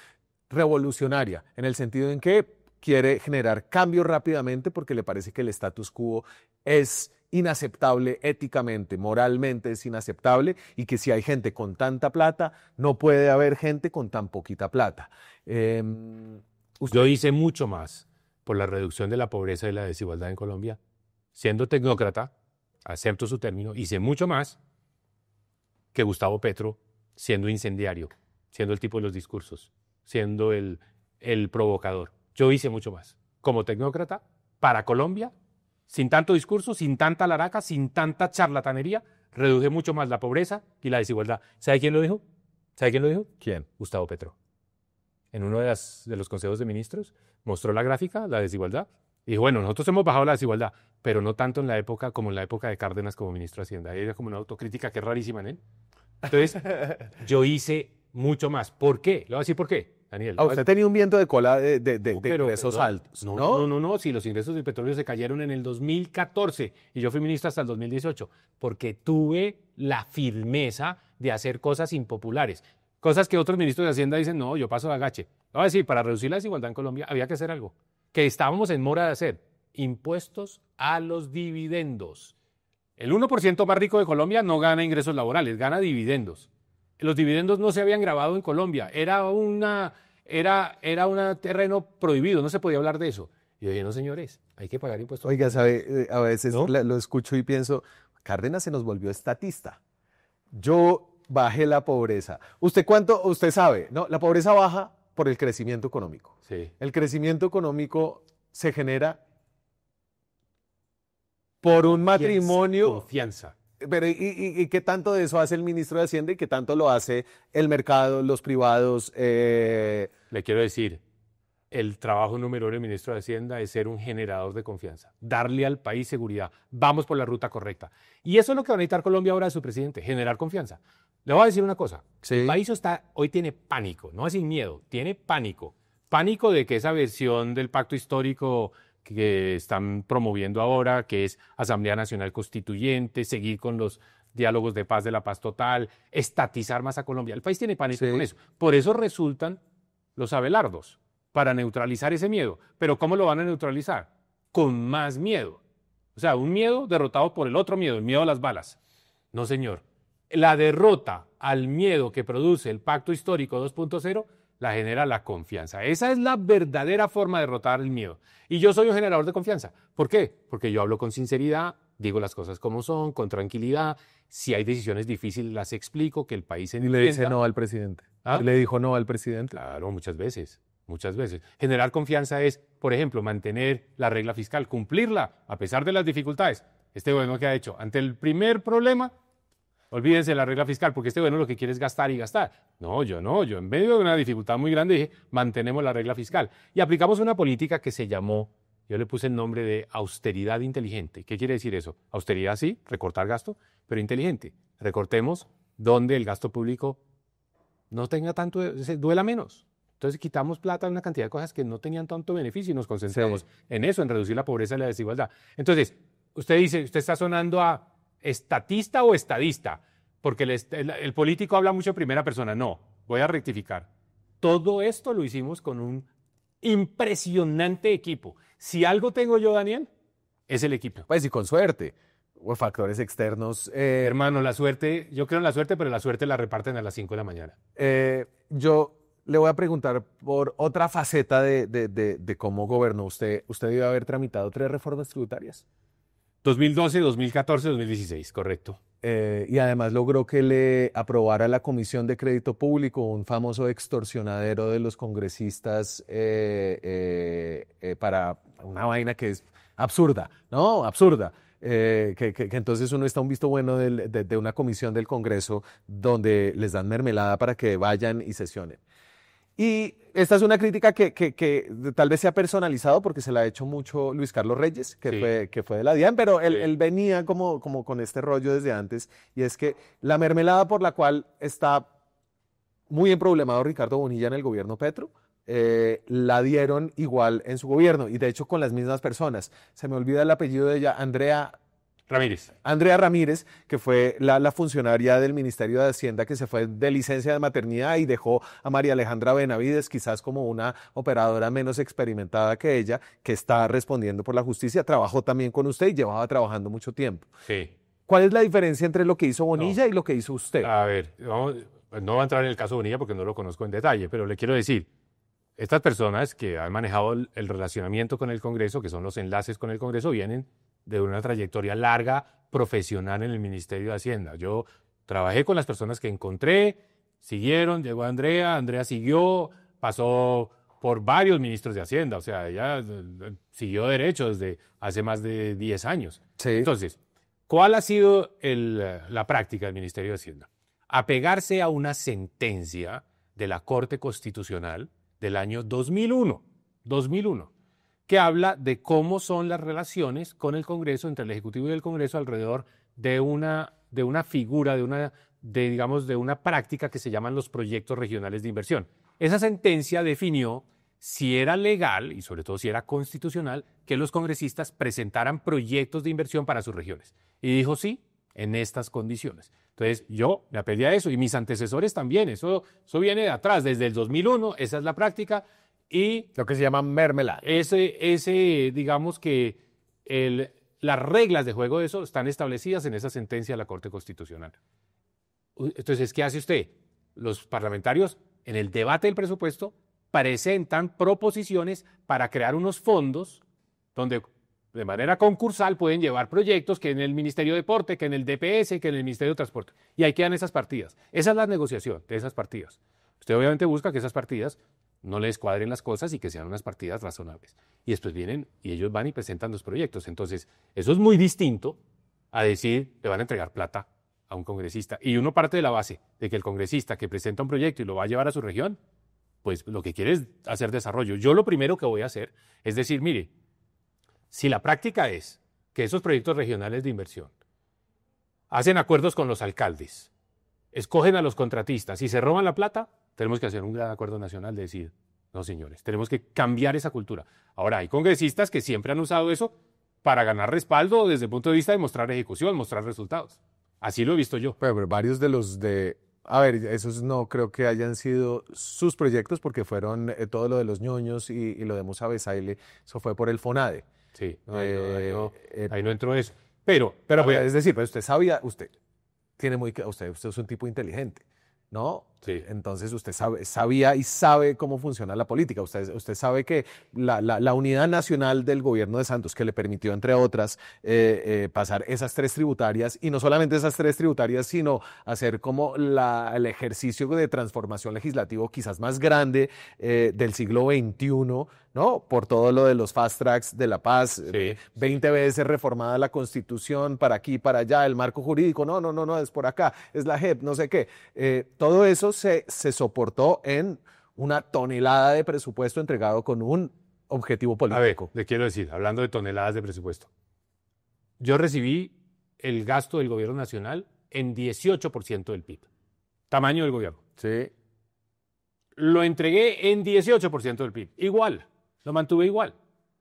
revolucionaria, en el sentido en que quiere generar cambios rápidamente porque le parece que el status quo es inaceptable éticamente, moralmente es inaceptable, y que si hay gente con tanta plata, no puede haber gente con tan poquita plata. Yo hice mucho más por la reducción de la pobreza y la desigualdad en Colombia. Siendo tecnócrata, acepto su término, hice mucho más que Gustavo Petro siendo incendiario, siendo el tipo de los discursos, siendo el provocador. Yo hice mucho más. Como tecnócrata, para Colombia, sin tanto discurso, sin tanta laraca, sin tanta charlatanería, reduje mucho más la pobreza y la desigualdad. ¿Sabe quién lo dijo? ¿Sabe quién lo dijo? ¿Quién? Gustavo Petro. En uno de los consejos de ministros mostró la gráfica, la desigualdad, y dijo, bueno, nosotros hemos bajado la desigualdad, pero no tanto en la época como en la época de Cárdenas como ministro de Hacienda. Era como una autocrítica que es rarísima en él. Entonces, yo hice mucho más. ¿Por qué? Le voy a decir por qué, Daniel. Usted tenía un viento de cola de ingresos altos, ¿no? No, si los ingresos del petróleo se cayeron en el 2014 y yo fui ministro hasta el 2018, porque tuve la firmeza de hacer cosas impopulares. Cosas que otros ministros de Hacienda dicen, no, yo paso de agache. Le voy a decir, para reducir la desigualdad en Colombia había que hacer algo, que estábamos en mora de hacer, impuestos a los dividendos. El 1% más rico de Colombia no gana ingresos laborales, gana dividendos. Los dividendos no se habían grabado en Colombia, era un terreno prohibido, no se podía hablar de eso. Y yo dije, no señores, hay que pagar impuestos. Oiga, sabe, a veces ¿No? lo escucho y pienso, Cárdenas se nos volvió estatista. Yo bajé la pobreza. Usted sabe, ¿no? La pobreza baja por el crecimiento económico. Sí. El crecimiento económico se genera por un matrimonio. Confianza. Pero ¿y qué tanto de eso hace el ministro de Hacienda y qué tanto lo hace el mercado, los privados? Le quiero decir, el trabajo número uno del ministro de Hacienda es ser un generador de confianza, darle al país seguridad. Vamos por la ruta correcta. Y eso es lo que va a necesitar Colombia ahora de su presidente, generar confianza. Le voy a decir una cosa. Sí. El país hoy tiene pánico, no sin miedo, tiene pánico. Pánico de que esa versión del pacto histórico que están promoviendo ahora, que es Asamblea Nacional Constituyente, seguir con los diálogos de paz de la paz total, estatizar más a Colombia. El país tiene pánico Sí. con eso. Por eso resultan los abelardos, para neutralizar ese miedo. ¿Pero cómo lo van a neutralizar? Con más miedo. O sea, un miedo derrotado por el otro miedo, el miedo a las balas. No, señor. La derrota al miedo que produce el Pacto Histórico 2.0 la genera la confianza. Esa es la verdadera forma de derrotar el miedo. Y yo soy un generador de confianza. ¿Por qué? Porque yo hablo con sinceridad, digo las cosas como son, con tranquilidad. Si hay decisiones difíciles, las explico, que el país Y entienda. le dice no al presidente. ¿Ah? Le dijo no al presidente. Claro, muchas veces. Muchas veces. Generar confianza es, por ejemplo, mantener la regla fiscal, cumplirla a pesar de las dificultades. Este gobierno, ¿qué ha hecho? Ante el primer problema, olvídense de la regla fiscal, porque este gobierno lo que quiere es gastar y gastar. No, yo en medio de una dificultad muy grande dije, mantenemos la regla fiscal. Y aplicamos una política que se llamó, yo le puse el nombre de austeridad inteligente. ¿Qué quiere decir eso? Austeridad sí, recortar gasto, pero inteligente. Recortemos donde el gasto público no tenga tanto, duela menos. Entonces quitamos plata de una cantidad de cosas que no tenían tanto beneficio y nos concentramos Sí. en eso, en reducir la pobreza y la desigualdad. Entonces, usted dice, usted está sonando a estatista o estadista, porque el político habla mucho en primera persona. No, voy a rectificar. Todo esto lo hicimos con un impresionante equipo. Si algo tengo yo, Daniel, es el equipo. Pues y con suerte. O factores externos. Hermano, la suerte, yo creo en la suerte, pero la suerte la reparten a las 5 de la mañana. Yo le voy a preguntar por otra faceta de cómo gobernó usted. Usted debe haber tramitado 3 reformas tributarias. 2012, 2014, 2016, correcto. Y además logró que le aprobara la Comisión de Crédito Público, un famoso extorsionadero de los congresistas para una vaina que es absurda, ¿no? Absurda. Que entonces uno está un visto bueno de una comisión del Congreso donde les dan mermelada para que vayan y sesionen. Y esta es una crítica que tal vez se ha personalizado porque se la ha hecho mucho Luis Carlos Reyes, Sí. que fue de la DIAN, pero Sí. él venía como con este rollo desde antes, y es que la mermelada por la cual está muy emproblemado Ricardo Bonilla en el gobierno Petro, la dieron igual en su gobierno, y de hecho con las mismas personas. Se me olvida el apellido de ella, Andrea Ramírez, que fue la funcionaria del Ministerio de Hacienda que se fue de licencia de maternidad y dejó a María Alejandra Benavides, quizás como una operadora menos experimentada que ella, que está respondiendo por la justicia. Trabajó también con usted y llevaba trabajando mucho tiempo. Sí. ¿Cuál es la diferencia entre lo que hizo Bonilla y lo que hizo usted? A ver, no voy a entrar en el caso Bonilla porque no lo conozco en detalle, pero le quiero decir, estas personas que han manejado el relacionamiento con el Congreso, que son los enlaces con el Congreso, vienen de una trayectoria larga profesional en el Ministerio de Hacienda. Yo trabajé con las personas que encontré, siguieron, llegó Andrea siguió, pasó por varios ministros de Hacienda, o sea, ella siguió derecho desde hace más de 10 años. Sí. Entonces, ¿cuál ha sido la práctica del Ministerio de Hacienda? Apegarse a una sentencia de la Corte Constitucional del año 2001, que habla de cómo son las relaciones con el Congreso, entre el Ejecutivo y el Congreso, alrededor de una figura, digamos, de una práctica que se llaman los proyectos regionales de inversión. Esa sentencia definió si era legal y sobre todo si era constitucional que los congresistas presentaran proyectos de inversión para sus regiones. Y dijo sí, en estas condiciones. Entonces, yo me apelé a eso y mis antecesores también. Eso viene de atrás, desde el 2001, esa es la práctica. Y lo que se llama mermelada. Digamos que las reglas de juego de eso están establecidas en esa sentencia de la Corte Constitucional. Entonces, ¿qué hace usted? Los parlamentarios, en el debate del presupuesto, presentan proposiciones para crear unos fondos donde de manera concursal pueden llevar proyectos que en el Ministerio de Deporte, que en el DPS, que en el Ministerio de Transporte. Y ahí quedan esas partidas. Esa es la negociación de esas partidas. Usted obviamente busca que esas partidas no les cuadren las cosas y que sean unas partidas razonables. Y después vienen y ellos van y presentan los proyectos. Entonces, eso es muy distinto a decir, le van a entregar plata a un congresista. Y uno parte de la base de que el congresista que presenta un proyecto y lo va a llevar a su región, pues lo que quiere es hacer desarrollo. Yo lo primero que voy a hacer es decir, mire, si la práctica es que esos proyectos regionales de inversión hacen acuerdos con los alcaldes, escogen a los contratistas y se roban la plata, tenemos que hacer un gran acuerdo nacional de decir, no señores, tenemos que cambiar esa cultura. Ahora, hay congresistas que siempre han usado eso para ganar respaldo desde el punto de vista de mostrar ejecución, mostrar resultados. Así lo he visto yo. Pero varios de los de... A ver, esos no creo que hayan sido sus proyectos porque fueron todo lo de los ñoños y lo de Musa Besaile, eso fue por el FONADE. Sí, ahí no entró eso. Pero es decir, usted sabía, usted es un tipo inteligente, ¿no? Sí. Entonces usted sabía y sabe cómo funciona la política. Usted sabe que la unidad nacional del gobierno de Santos, que le permitió, entre otras, pasar esas 3 tributarias, y no solamente esas 3 tributarias, sino hacer como el ejercicio de transformación legislativo quizás más grande del siglo XXI, ¿no? Por todo lo de los fast tracks de la paz, sí. 20 veces reformada la Constitución, para aquí, para allá, el marco jurídico, no, es por acá, es la JEP, no sé qué. Todo eso se soportó en una tonelada de presupuesto entregado con un objetivo político. A ver, le quiero decir, hablando de toneladas de presupuesto, yo recibí el gasto del gobierno nacional en 18% del PIB, tamaño del gobierno. Sí. Lo entregué en 18% del PIB, igual, lo mantuve igual.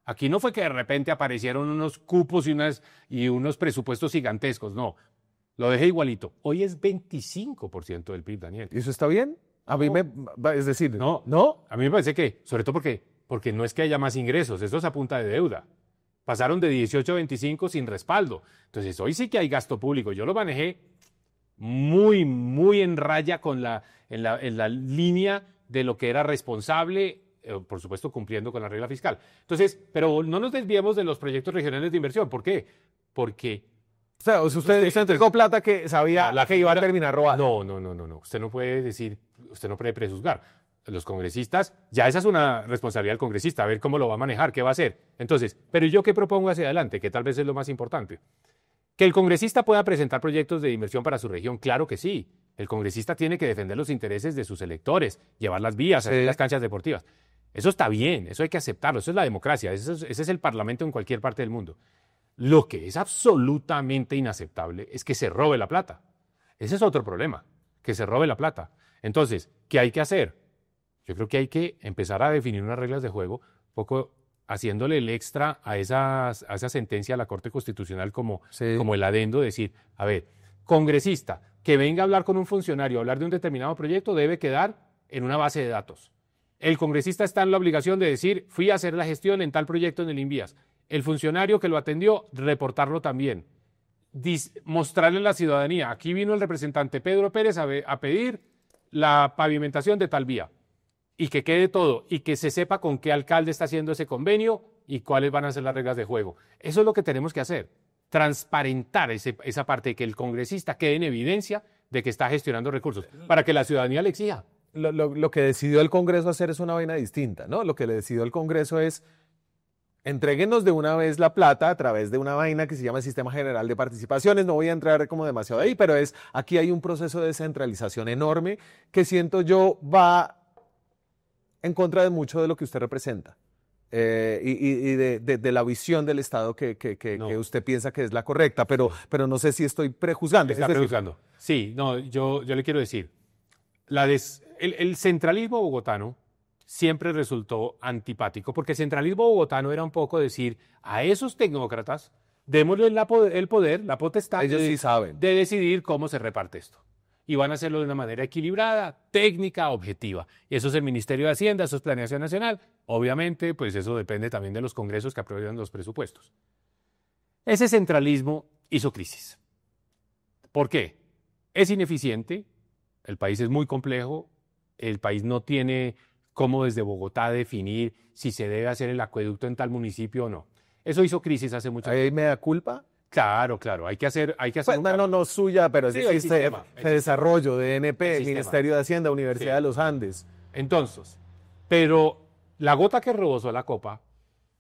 Aquí no fue que de repente aparecieron unos cupos y unos presupuestos gigantescos, no. Lo dejé igualito. Hoy es 25% del PIB, Daniel. ¿Y eso está bien? A mí es decir, ¿no? A mí me parece que, sobre todo porque no es que haya más ingresos, eso es a punta de deuda. Pasaron de 18 a 25 sin respaldo. Entonces, hoy sí que hay gasto público. Yo lo manejé muy, muy en raya en la línea de lo que era responsable, por supuesto cumpliendo con la regla fiscal. Entonces, pero no nos desviemos de los proyectos regionales de inversión. ¿Por qué? Porque... O sea, usted entregó plata que sabía que iba a terminar robando. No. Usted no puede decir, usted no puede prejuzgar. Los congresistas, ya esa es una responsabilidad del congresista, a ver cómo lo va a manejar, qué va a hacer. Entonces, pero yo qué propongo hacia adelante, que tal vez es lo más importante. Que el congresista pueda presentar proyectos de inversión para su región, claro que sí. El congresista tiene que defender los intereses de sus electores, llevar las vías, hacer las canchas deportivas. Eso está bien, eso hay que aceptarlo, eso es la democracia, ese es el parlamento en cualquier parte del mundo. Lo que es absolutamente inaceptable es que se robe la plata. Ese es otro problema, que se robe la plata. Entonces, ¿qué hay que hacer? Yo creo que hay que empezar a definir unas reglas de juego, un poco haciéndole el extra a esa sentencia de la Corte Constitucional como el adendo, decir, a ver, congresista que venga a hablar con un funcionario, a hablar de un determinado proyecto, debe quedar en una base de datos. El congresista está en la obligación de decir, fui a hacer la gestión en tal proyecto en el INVIAS. El funcionario que lo atendió, reportarlo también. Mostrarle a la ciudadanía, aquí vino el representante Pedro Pérez a pedir la pavimentación de tal vía. Y que quede todo, y que se sepa con qué alcalde está haciendo ese convenio y cuáles van a ser las reglas de juego. Eso es lo que tenemos que hacer, transparentar esa parte, que el congresista quede en evidencia de que está gestionando recursos, para que la ciudadanía le exija. Lo que decidió el Congreso hacer es una vaina distinta, ¿no? Lo que le decidió el Congreso es: entréguenos de una vez la plata a través de una vaina que se llama Sistema General de Participaciones. No voy a entrar como demasiado ahí, pero aquí hay un proceso de descentralización enorme que siento yo va en contra de mucho de lo que usted representa y de la visión del Estado que usted piensa que es la correcta, pero no sé si estoy prejuzgando. Está prejuzgando. Sí, no, yo le quiero decir, el centralismo bogotano siempre resultó antipático, porque el centralismo bogotano era un poco decir a esos tecnócratas, Démosle el poder, la potestad Ellos sí saben. de decidir cómo se reparte esto. Y van a hacerlo de una manera equilibrada, técnica, objetiva. Y eso es el Ministerio de Hacienda, eso es Planeación Nacional. Obviamente, pues eso depende también de los congresos que aprueban los presupuestos. Ese centralismo hizo crisis. ¿Por qué? Es ineficiente, el país es muy complejo, el país no tiene cómo desde Bogotá definir si se debe hacer el acueducto en tal municipio o no. Eso hizo crisis hace mucho tiempo. ¿Ahí me da culpa? Claro, hay que hacer Pues, un cambio. no suya, pero Sí, sí el existe sistema, de desarrollo, de DNP, El sistema. Ministerio de Hacienda, Universidad Sí. de los Andes. Entonces, pero la gota que rebosó la copa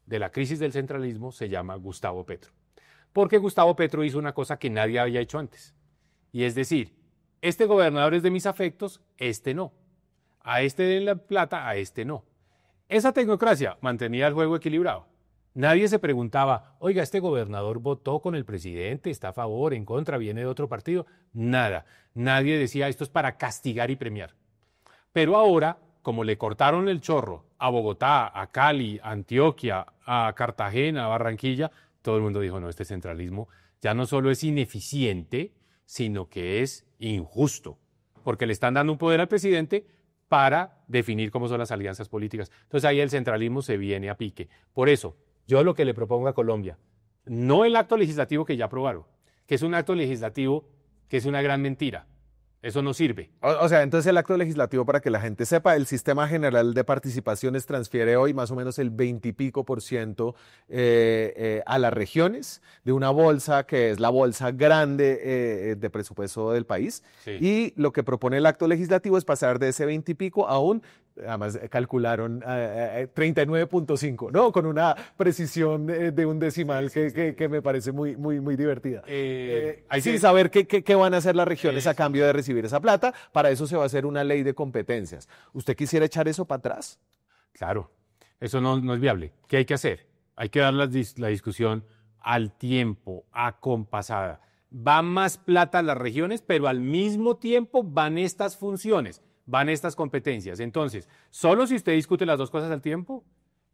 de la crisis del centralismo se llama Gustavo Petro. Porque Gustavo Petro hizo una cosa que nadie había hecho antes. Y es decir, este gobernador es de mis afectos, este no. A este den la plata, a este no. Esa tecnocracia mantenía el juego equilibrado. Nadie se preguntaba, oiga, este gobernador votó con el presidente, está a favor, en contra, viene de otro partido. Nada. Nadie decía, esto es para castigar y premiar. Pero ahora, como le cortaron el chorro a Bogotá, a Cali, a Antioquia, a Cartagena, a Barranquilla, todo el mundo dijo, no, este centralismo ya no solo es ineficiente, sino que es injusto, porque le están dando un poder al presidente para definir cómo son las alianzas políticas. Entonces ahí el centralismo se viene a pique. Por eso, yo lo que le propongo a Colombia, no el acto legislativo que ya aprobaron, que es un acto legislativo que es una gran mentira. Eso no sirve. O sea, entonces el acto legislativo, para que la gente sepa, el Sistema General de Participaciones transfiere hoy más o menos el 20 y pico % a las regiones de una bolsa que es la bolsa grande de presupuesto del país. Sí. Y lo que propone el acto legislativo es pasar de ese 20 y pico a un, además calcularon 39.5, ¿no? Con una precisión de un decimal que me parece muy divertida. Sin saber qué van a hacer las regiones a cambio de recibir esa plata. Para eso se va a hacer una ley de competencias. ¿Usted quisiera echar eso para atrás? Claro, eso no es viable. ¿Qué hay que hacer? Hay que dar la discusión al tiempo, acompasada. Va más plata a las regiones, pero al mismo tiempo van estas funciones, van estas competencias. Entonces, solo si usted discute las dos cosas al tiempo,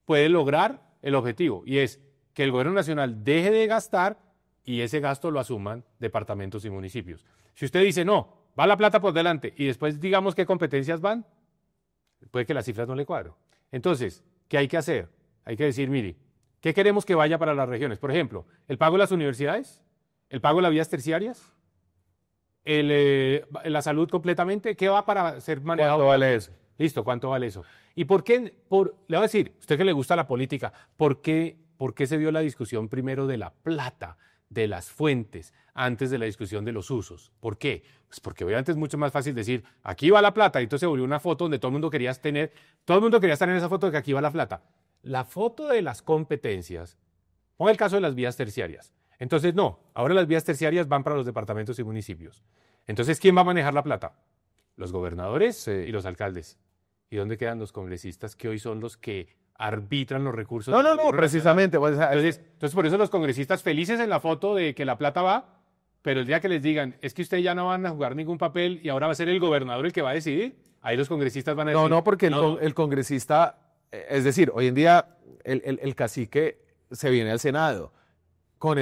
puede lograr el objetivo, y es que el gobierno nacional deje de gastar y ese gasto lo asuman departamentos y municipios. Si usted dice, no, va la plata por delante y después digamos qué competencias van, puede que las cifras no le cuadren. Entonces, ¿qué hay que hacer? Hay que decir, mire, ¿qué queremos que vaya para las regiones? Por ejemplo, el pago de las universidades, el pago de las vías terciarias, la salud completamente, ¿qué va para ser manejado? ¿Cuánto vale eso? Listo, ¿cuánto vale eso? ¿Y por qué? Le voy a decir, usted que le gusta la política, ¿por qué se dio la discusión primero de la plata, de las fuentes, antes de la discusión de los usos? ¿Por qué? Pues porque obviamente es mucho más fácil decir, aquí va la plata, y entonces se volvió una foto donde todo el mundo quería estar en esa foto de que aquí va la plata. La foto de las competencias, ponga el caso de las vías terciarias. Entonces, no, ahora las vías terciarias van para los departamentos y municipios. Entonces, ¿quién va a manejar la plata? Los gobernadores y los alcaldes. ¿Y dónde quedan los congresistas que hoy son los que arbitran los recursos? No, precisamente. Pues, entonces, por eso los congresistas felices en la foto de que la plata va, pero el día que les digan, es que ustedes ya no van a jugar ningún papel y ahora va a ser el gobernador el que va a decidir, ahí los congresistas van a decir... No, porque el congresista, es decir, hoy en día el cacique se viene al Senado. Con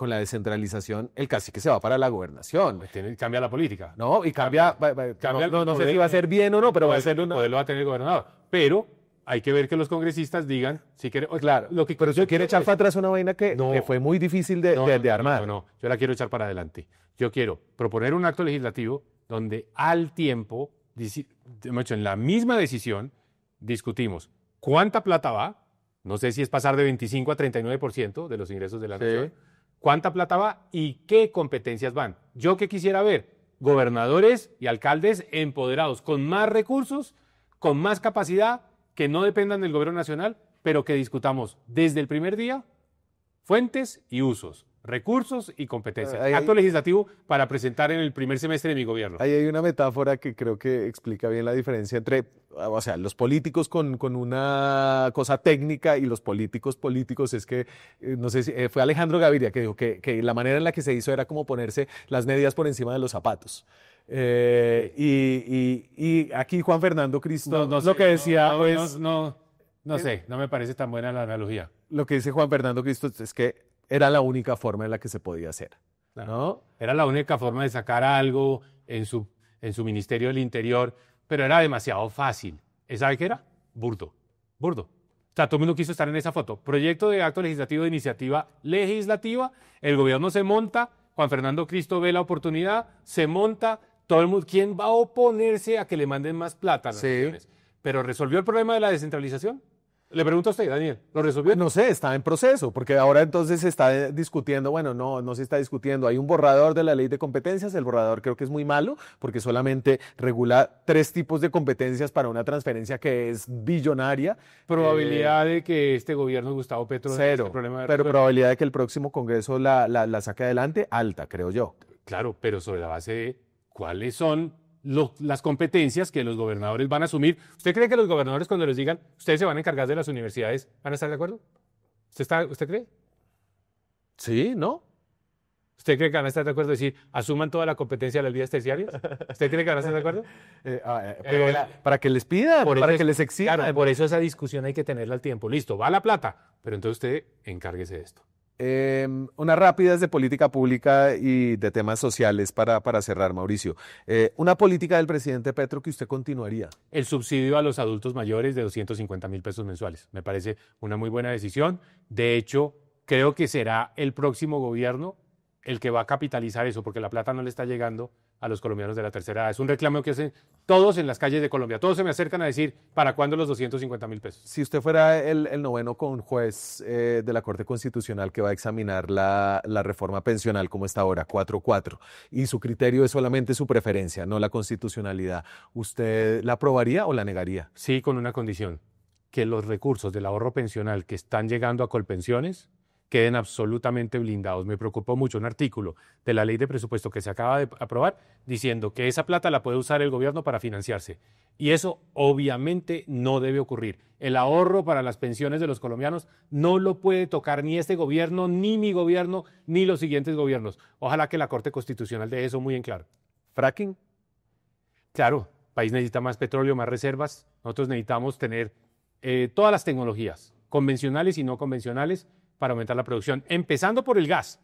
la descentralización, el cacique se va para la gobernación. Cambia la política. No, y cambia no sé si va a ser bien o no, pero va a ser El poder lo va a tener el gobernador. Pero hay que ver que los congresistas digan, si quiere, claro, pero usted quiere echar para atrás una vaina que fue muy difícil de armar. No, yo la quiero echar para adelante. Yo quiero proponer un acto legislativo donde al tiempo, en la misma decisión, discutimos cuánta plata va. No sé si es pasar de 25 a 39% de los ingresos de la nación. ¿Cuánta plata va y qué competencias van? Yo que quisiera ver gobernadores y alcaldes empoderados, con más recursos, con más capacidad, que no dependan del gobierno nacional, pero que discutamos desde el primer día fuentes y usos, recursos y competencias. Acto legislativo para presentar en el primer semestre de mi gobierno. Ahí hay una metáfora que creo que explica bien la diferencia entre, o sea, los políticos con una cosa técnica y los políticos es que, no sé si fue Alejandro Gaviria que dijo que la manera en la que se hizo era como ponerse las medias por encima de los zapatos. Y aquí Juan Fernando Cristo lo que decía no sé, no me parece tan buena la analogía. Lo que dice Juan Fernando Cristo es que Era la única forma en la que se podía hacer, Claro. ¿no? Era la única forma de sacar algo en su Ministerio del Interior, pero era demasiado fácil. ¿Sabe qué era? Burdo. Burdo. O sea, todo el mundo quiso estar en esa foto. Proyecto de acto legislativo de iniciativa legislativa, el gobierno se monta, Juan Fernando Cristo ve la oportunidad, se monta, todo el mundo, ¿quién va a oponerse a que le manden más plata a las Sí. regiones? Pero ¿resolvió el problema de la descentralización? Le pregunto a usted, Daniel, ¿lo resolvió? No sé, está en proceso, porque ahora entonces se está discutiendo, bueno, no se está discutiendo, hay un borrador de la ley de competencias, el borrador creo que es muy malo, porque solamente regula 3 tipos de competencias para una transferencia que es billonaria. Probabilidad de que este gobierno, Gustavo Petro, Cero, este problema de pero resolver. probabilidad de que el próximo Congreso la saque adelante, alta, creo yo. Claro, pero sobre la base de cuáles son las competencias que los gobernadores van a asumir. ¿Usted cree que los gobernadores, cuando les digan, ustedes se van a encargar de las universidades, van a estar de acuerdo? ¿Usted cree? Sí, ¿no? ¿Usted cree que van a estar de acuerdo en decir, asuman toda la competencia de las vías terciarias? ¿Usted cree que van a estar de acuerdo? Pero para que les pidan, Por para eso que les exijan. Claro, por eso esa discusión hay que tenerla al tiempo. Listo, va la plata, pero entonces usted encárguese de esto. Unas rápidas de política pública y de temas sociales para cerrar, Mauricio. Una política del presidente Petro que usted continuaría. El subsidio a los adultos mayores de 250.000 pesos mensuales. Me parece una muy buena decisión. De hecho, creo que será el próximo gobierno el que va a capitalizar eso, porque la plata no le está llegando a los colombianos de la tercera edad. Es un reclamo que hacen todos en las calles de Colombia. Todos se me acercan a decir, ¿para cuándo los 250.000 pesos? Si usted fuera el noveno con juez de la Corte Constitucional que va a examinar la reforma pensional como está ahora, 4-4, y su criterio es solamente su preferencia, no la constitucionalidad, ¿usted la aprobaría o la negaría? Sí, con una condición, que los recursos del ahorro pensional que están llegando a Colpensiones queden absolutamente blindados. Me preocupó mucho un artículo de la ley de presupuesto que se acaba de aprobar diciendo que esa plata la puede usar el gobierno para financiarse. Y eso obviamente no debe ocurrir. El ahorro para las pensiones de los colombianos no lo puede tocar ni este gobierno, ni mi gobierno, ni los siguientes gobiernos. Ojalá que la Corte Constitucional deje eso muy en claro. ¿Fracking? Claro, el país necesita más petróleo, más reservas. Nosotros necesitamos tener todas las tecnologías, convencionales y no convencionales, para aumentar la producción, empezando por el gas,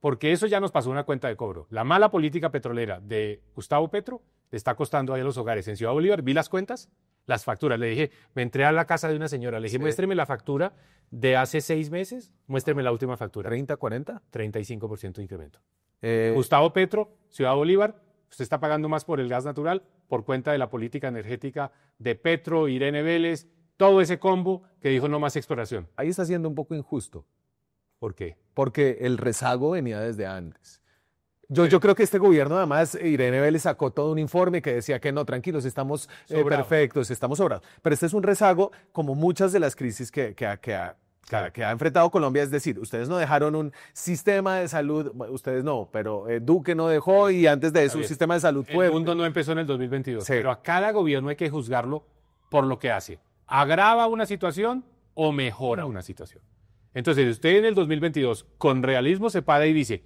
porque eso ya nos pasó una cuenta de cobro. La mala política petrolera de Gustavo Petro le está costando ahí a los hogares. En Ciudad Bolívar vi las cuentas, las facturas. Le dije, me entré a la casa de una señora, le dije, Sí. muéstreme la factura de hace 6 meses, muéstreme la última factura. 30, 40. 35% de incremento. Eh, Gustavo Petro, Ciudad Bolívar, usted está pagando más por el gas natural por cuenta de la política energética de Petro, Irene Vélez, todo ese combo que dijo no más exploración. ahí está siendo un poco injusto, ¿Por qué? porque el rezago venía desde antes. Yo creo que este gobierno, además, Irene Vélez sacó todo un informe que decía que no, tranquilos, estamos Sobrados. perfectos, estamos sobrados. Pero este es un rezago como muchas de las crisis que ha enfrentado Colombia. Es decir, ustedes no dejaron un sistema de salud, bueno, ustedes no, pero Duque no dejó y antes de eso un bien. sistema de salud El fuerte. mundo no empezó en el 2022, Sí. pero a cada gobierno hay que juzgarlo por lo que hace. ¿Agrava una situación o mejora una situación? Entonces, usted en el 2022, con realismo, se para y dice,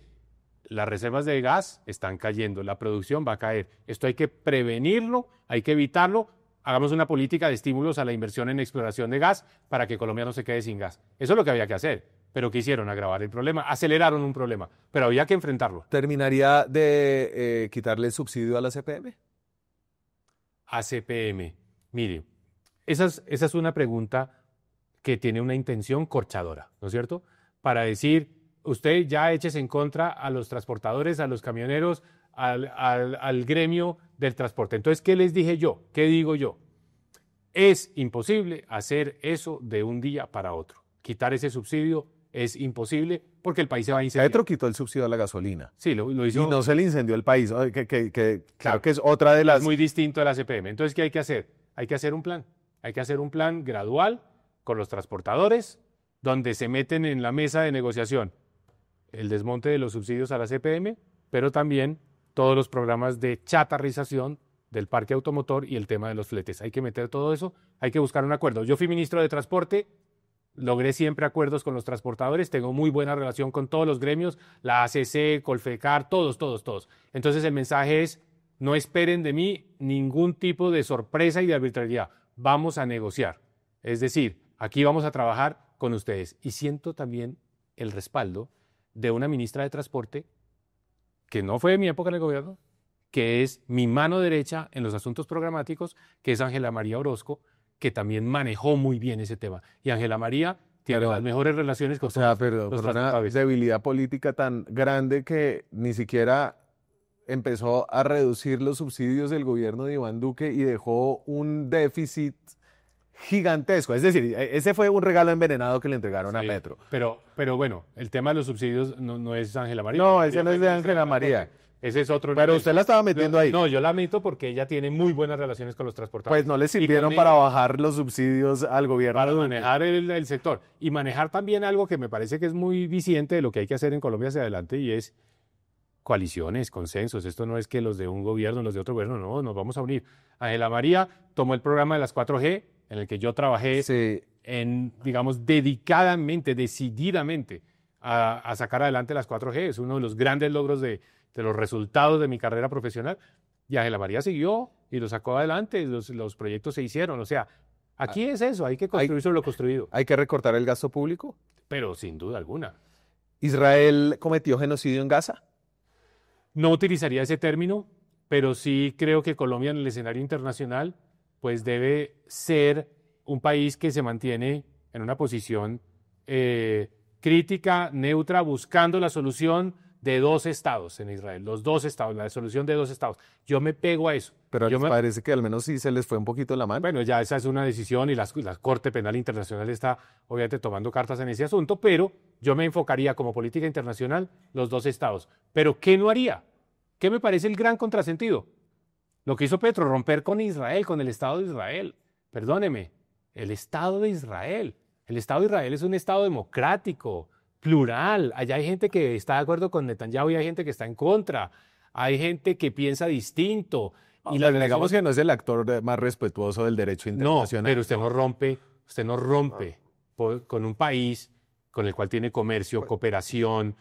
las reservas de gas están cayendo, la producción va a caer. Esto hay que prevenirlo, hay que evitarlo. Hagamos una política de estímulos a la inversión en exploración de gas para que Colombia no se quede sin gas. Eso es lo que había que hacer. Pero ¿qué hicieron? Agravar el problema, aceleraron un problema, pero había que enfrentarlo. ¿Terminaría de quitarle el subsidio a la CPM? A CPM. Mire, esa es una pregunta que tiene una intención corchadora, ¿no es cierto? Para decir, usted ya échese en contra a los transportadores, a los camioneros, al gremio del transporte. Entonces, ¿qué les dije yo? ¿Qué digo yo? Es imposible hacer eso de un día para otro. Quitar ese subsidio es imposible porque el país se va a incendiar. Petro quitó el subsidio a la gasolina Sí, lo hizo. y no se le incendió el país, ¿no? Claro Claro. que es otra de las... Es muy distinto a la CPM. Entonces, ¿qué hay que hacer? Hay que hacer un plan. Hay que hacer un plan gradual con los transportadores, donde se meten en la mesa de negociación el desmonte de los subsidios a la CPM, pero también todos los programas de chatarrización del parque automotor y el tema de los fletes. Hay que meter todo eso, hay que buscar un acuerdo. Yo fui ministro de Transporte, logré siempre acuerdos con los transportadores, tengo muy buena relación con todos los gremios, la ACC, Colfecar, todos. Entonces el mensaje es, no esperen de mí ningún tipo de sorpresa y de arbitrariedad. Vamos a negociar. Es decir, aquí vamos a trabajar con ustedes. Y siento también el respaldo de una ministra de Transporte que no fue de mi época en el gobierno, que es mi mano derecha en los asuntos programáticos, que es Ángela María Orozco, que también manejó muy bien ese tema. Y Ángela María tiene las mejores relaciones con pero por una debilidad política tan grande que ni siquiera empezó a reducir los subsidios del gobierno de Iván Duque y dejó un déficit gigantesco. Es decir, ese fue un regalo envenenado que le entregaron a Petro. Pero bueno, el tema de los subsidios no es Ángela María. No, ese no es de Ángela María. Ese es otro. Pero usted la estaba metiendo ahí. No, yo la meto porque ella tiene muy buenas relaciones con los transportadores. Pues no le sirvieron para bajar los subsidios al gobierno. Para manejar el sector. Y manejar también algo que me parece que es muy viciente de lo que hay que hacer en Colombia hacia adelante, y es coaliciones, consensos. Esto no es que los de un gobierno, los de otro gobierno, no, nos vamos a unir. Ángela María tomó el programa de las 4G, en el que yo trabajé digamos, dedicadamente, decididamente, a sacar adelante las 4G. Es uno de los grandes logros de los resultados de mi carrera profesional. Y Ángela María siguió y lo sacó adelante, los proyectos se hicieron. O sea, aquí es eso, hay que construir sobre lo construido. ¿Hay que recortar el gasto público? Pero sin duda alguna. ¿Israel cometió genocidio en Gaza? No utilizaría ese término, pero sí creo que Colombia en el escenario internacional pues debe ser un país que se mantiene en una posición crítica, neutra, buscando la solución de dos estados en Israel, los dos estados, la solución de dos estados. Yo me pego a eso. Pero parece que al menos sí se les fue un poquito la mano. Bueno, ya esa es una decisión y la Corte Penal Internacional está obviamente tomando cartas en ese asunto, pero yo me enfocaría como política internacional los dos estados. ¿Pero qué no haría? ¿Qué me parece el gran contrasentido? Lo que hizo Petro, romper con Israel, con el Estado de Israel. Perdóneme, el Estado de Israel. El Estado de Israel es un Estado democrático, plural. Allá hay gente que está de acuerdo con Netanyahu y hay gente que está en contra. Hay gente que piensa distinto. Y digamos que no es el actor más respetuoso del derecho internacional. No, pero usted no rompe con un país con el cual tiene comercio, cooperación.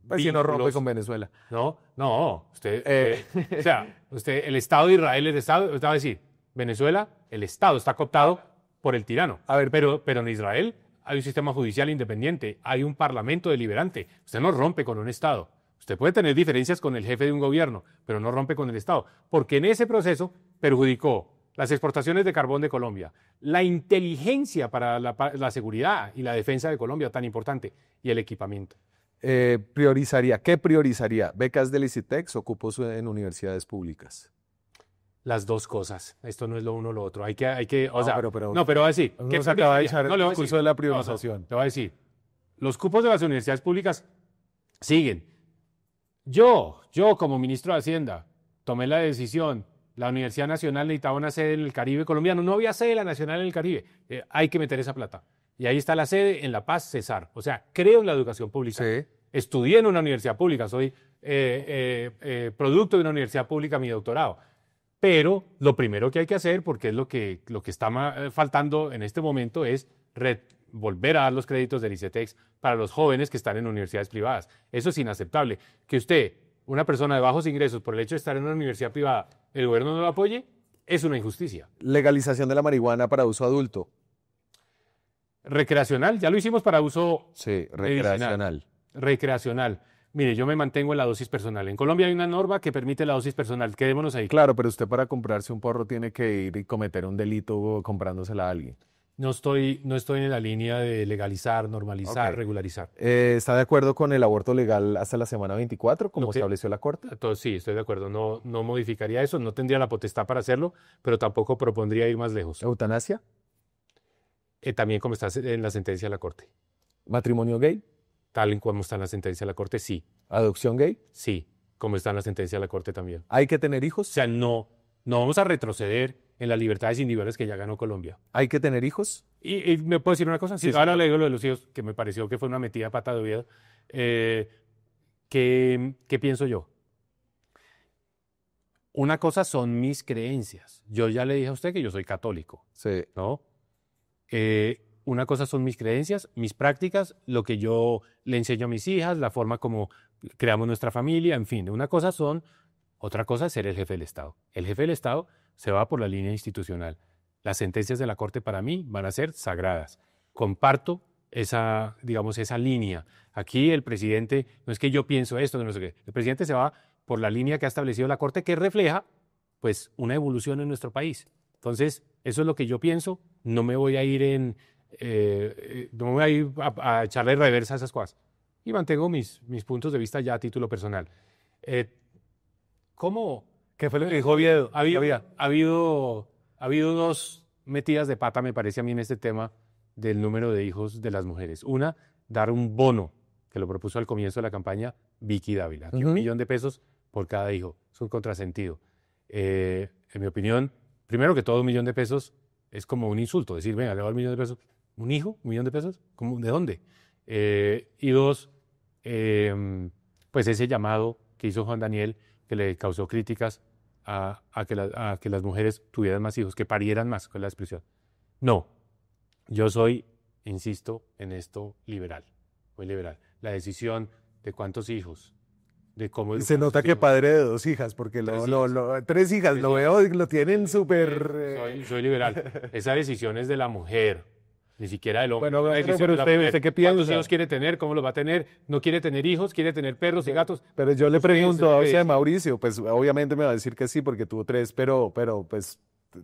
Pues si no rompe con Venezuela. No, usted, o sea, el Estado de Israel, usted va a decir, Venezuela, el Estado está cooptado por el tirano. A ver, pero en Israel hay un sistema judicial independiente, hay un parlamento deliberante. Usted no rompe con un Estado. Usted puede tener diferencias con el jefe de un gobierno, pero no rompe con el Estado, porque en ese proceso perjudicó las exportaciones de carbón de Colombia, la inteligencia para la seguridad y la defensa de Colombia, tan importante, y el equipamiento. ¿Qué priorizaría? ¿Becas del ICITEX o cupos en universidades públicas? Las dos cosas. Esto no es lo uno o lo otro. Hay que, pero no, pero voy a decir. ¿Qué se acaba de echar el discurso de la priorización? Te voy a decir. Los cupos de las universidades públicas siguen. Yo como ministro de Hacienda, tomé la decisión. La Universidad Nacional necesitaba una sede en el Caribe colombiano. No había sede de la Nacional en el Caribe. Hay que meter esa plata. Y ahí está la sede en La Paz, Cesar. O sea, creo en la educación pública. Sí. Estudié en una universidad pública. Soy producto de una universidad pública, mi doctorado. Pero lo primero que hay que hacer, porque es lo que está faltando en este momento, es volver a dar los créditos del ICETEX para los jóvenes que están en universidades privadas. Eso es inaceptable. Que usted, una persona de bajos ingresos, por el hecho de estar en una universidad privada, el gobierno no lo apoye, es una injusticia. Legalización de la marihuana para uso adulto. Recreacional, ya lo hicimos para uso recreacional. Recreacional. Mire, yo me mantengo en la dosis personal. En Colombia hay una norma que permite la dosis personal. Quedémonos ahí. Claro, pero usted para comprarse un porro tiene que ir y cometer un delito comprándosela a alguien. No estoy en la línea de legalizar, normalizar, regularizar. ¿Está de acuerdo con el aborto legal hasta la semana 24, como estableció la Corte? Sí, estoy de acuerdo. No modificaría eso, no tendría la potestad para hacerlo, pero tampoco propondría ir más lejos. ¿Eutanasia? También como está en la sentencia de la Corte. ¿Matrimonio gay? Tal y como está en la sentencia de la Corte, sí. ¿Adopción gay? Sí, como está en la sentencia de la Corte también. ¿Hay que tener hijos? O sea, no vamos a retroceder en las libertades individuales que ya ganó Colombia. ¿Hay que tener hijos? Y me puedo decir una cosa, sí, ahora le digo lo de los hijos, que me pareció que fue una metida de pata de Oviedo. ¿Qué pienso yo? Una cosa son mis creencias. Yo ya le dije a usted que yo soy católico. Sí. ¿No? Una cosa son mis creencias, mis prácticas, lo que yo le enseño a mis hijas, la forma como creamos nuestra familia, en fin. Otra cosa es ser el jefe del Estado. El jefe del Estado se va por la línea institucional. Las sentencias de la Corte para mí van a ser sagradas. Comparto esa línea. Aquí el presidente, no es que yo pienso esto, no sé qué, el presidente se va por la línea que ha establecido la Corte, que refleja pues una evolución en nuestro país. Entonces, eso es lo que yo pienso, no me voy a ir no me voy a ir a echarle reversa a esas cosas. Y mantengo mis puntos de vista ya a título personal. ¿Cómo? ¿Qué fue lo que dijo Oviedo? Ha habido dos metidas de pata, me parece a mí, en este tema del número de hijos de las mujeres. Una, dar un bono, que lo propuso al comienzo de la campaña Vicky Dávila, que $1 millón por cada hijo. Es un contrasentido. En mi opinión, primero que todo, $1 millón es como un insulto. Decir, venga, le doy $1 millón. ¿Un hijo? ¿1 millón de pesos? ¿Cómo, de dónde? Y dos, pues ese llamado que hizo Juan Daniel, que le causó críticas a que las mujeres tuvieran más hijos, que parieran más, con la expresión. No, yo soy, insisto en esto, liberal, muy liberal. La decisión de cuántos hijos, de cómo... Se nota que padre de 2 hijas, porque 3 hijas, lo veo, lo tienen súper... Soy liberal. Esa decisión es de la mujer, ni siquiera del hombre. Bueno, La decisión pero de la mujer. usted qué piensa. ¿Cuántos hijos quiere tener? ¿Cómo los va a tener? ¿No quiere tener hijos? ¿Quiere tener perros y gatos? Pero yo le pregunto a Mauricio, pues obviamente me va a decir que sí, porque tuvo 3, pero pues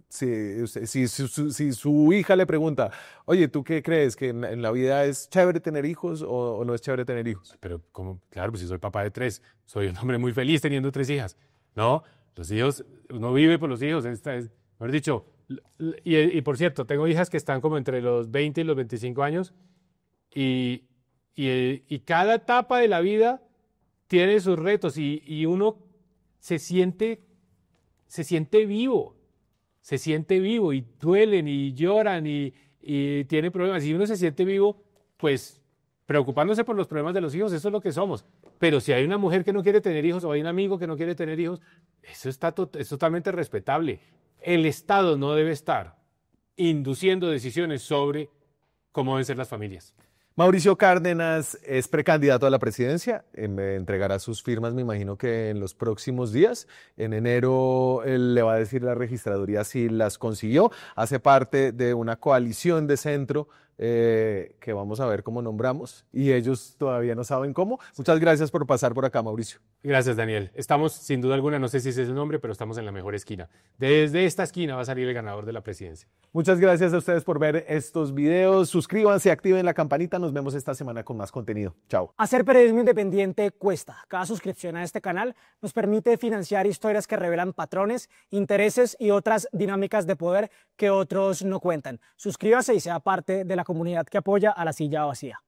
si su hija le pregunta, oye, ¿tú qué crees? ¿Que en la vida es chévere tener hijos o no es chévere tener hijos? Pero, claro, pues si soy papá de 3, soy un hombre muy feliz teniendo 3 hijas. No, los hijos, uno vive por los hijos. Mejor dicho, y por cierto, tengo hijas que están como entre los 20 y los 25 años y cada etapa de la vida tiene sus retos y uno se siente vivo. Se siente vivo y duelen y lloran y tienen problemas. Y uno se siente vivo, pues preocupándose por los problemas de los hijos, eso es lo que somos. Pero si hay una mujer que no quiere tener hijos o hay un amigo que no quiere tener hijos, eso es totalmente respetable. El Estado no debe estar induciendo decisiones sobre cómo deben ser las familias. Mauricio Cárdenas es precandidato a la presidencia, entregará sus firmas, me imagino que en los próximos días. En enero él le va a decir a la registraduría si las consiguió. Hace parte de una coalición de centro que vamos a ver cómo nombramos y ellos todavía no saben cómo. Muchas gracias por pasar por acá, Mauricio. Gracias, Daniel. Estamos, sin duda alguna, no sé si ese es el nombre, pero estamos en la mejor esquina. Desde esta esquina va a salir el ganador de la presidencia. Muchas gracias a ustedes por ver estos videos. Suscríbanse, activen la campanita. Nos vemos esta semana con más contenido. Chao. Hacer periodismo independiente cuesta. Cada suscripción a este canal nos permite financiar historias que revelan patrones, intereses y otras dinámicas de poder que otros no cuentan. Suscríbase y sea parte de la comunidad que apoya a La Silla Vacía.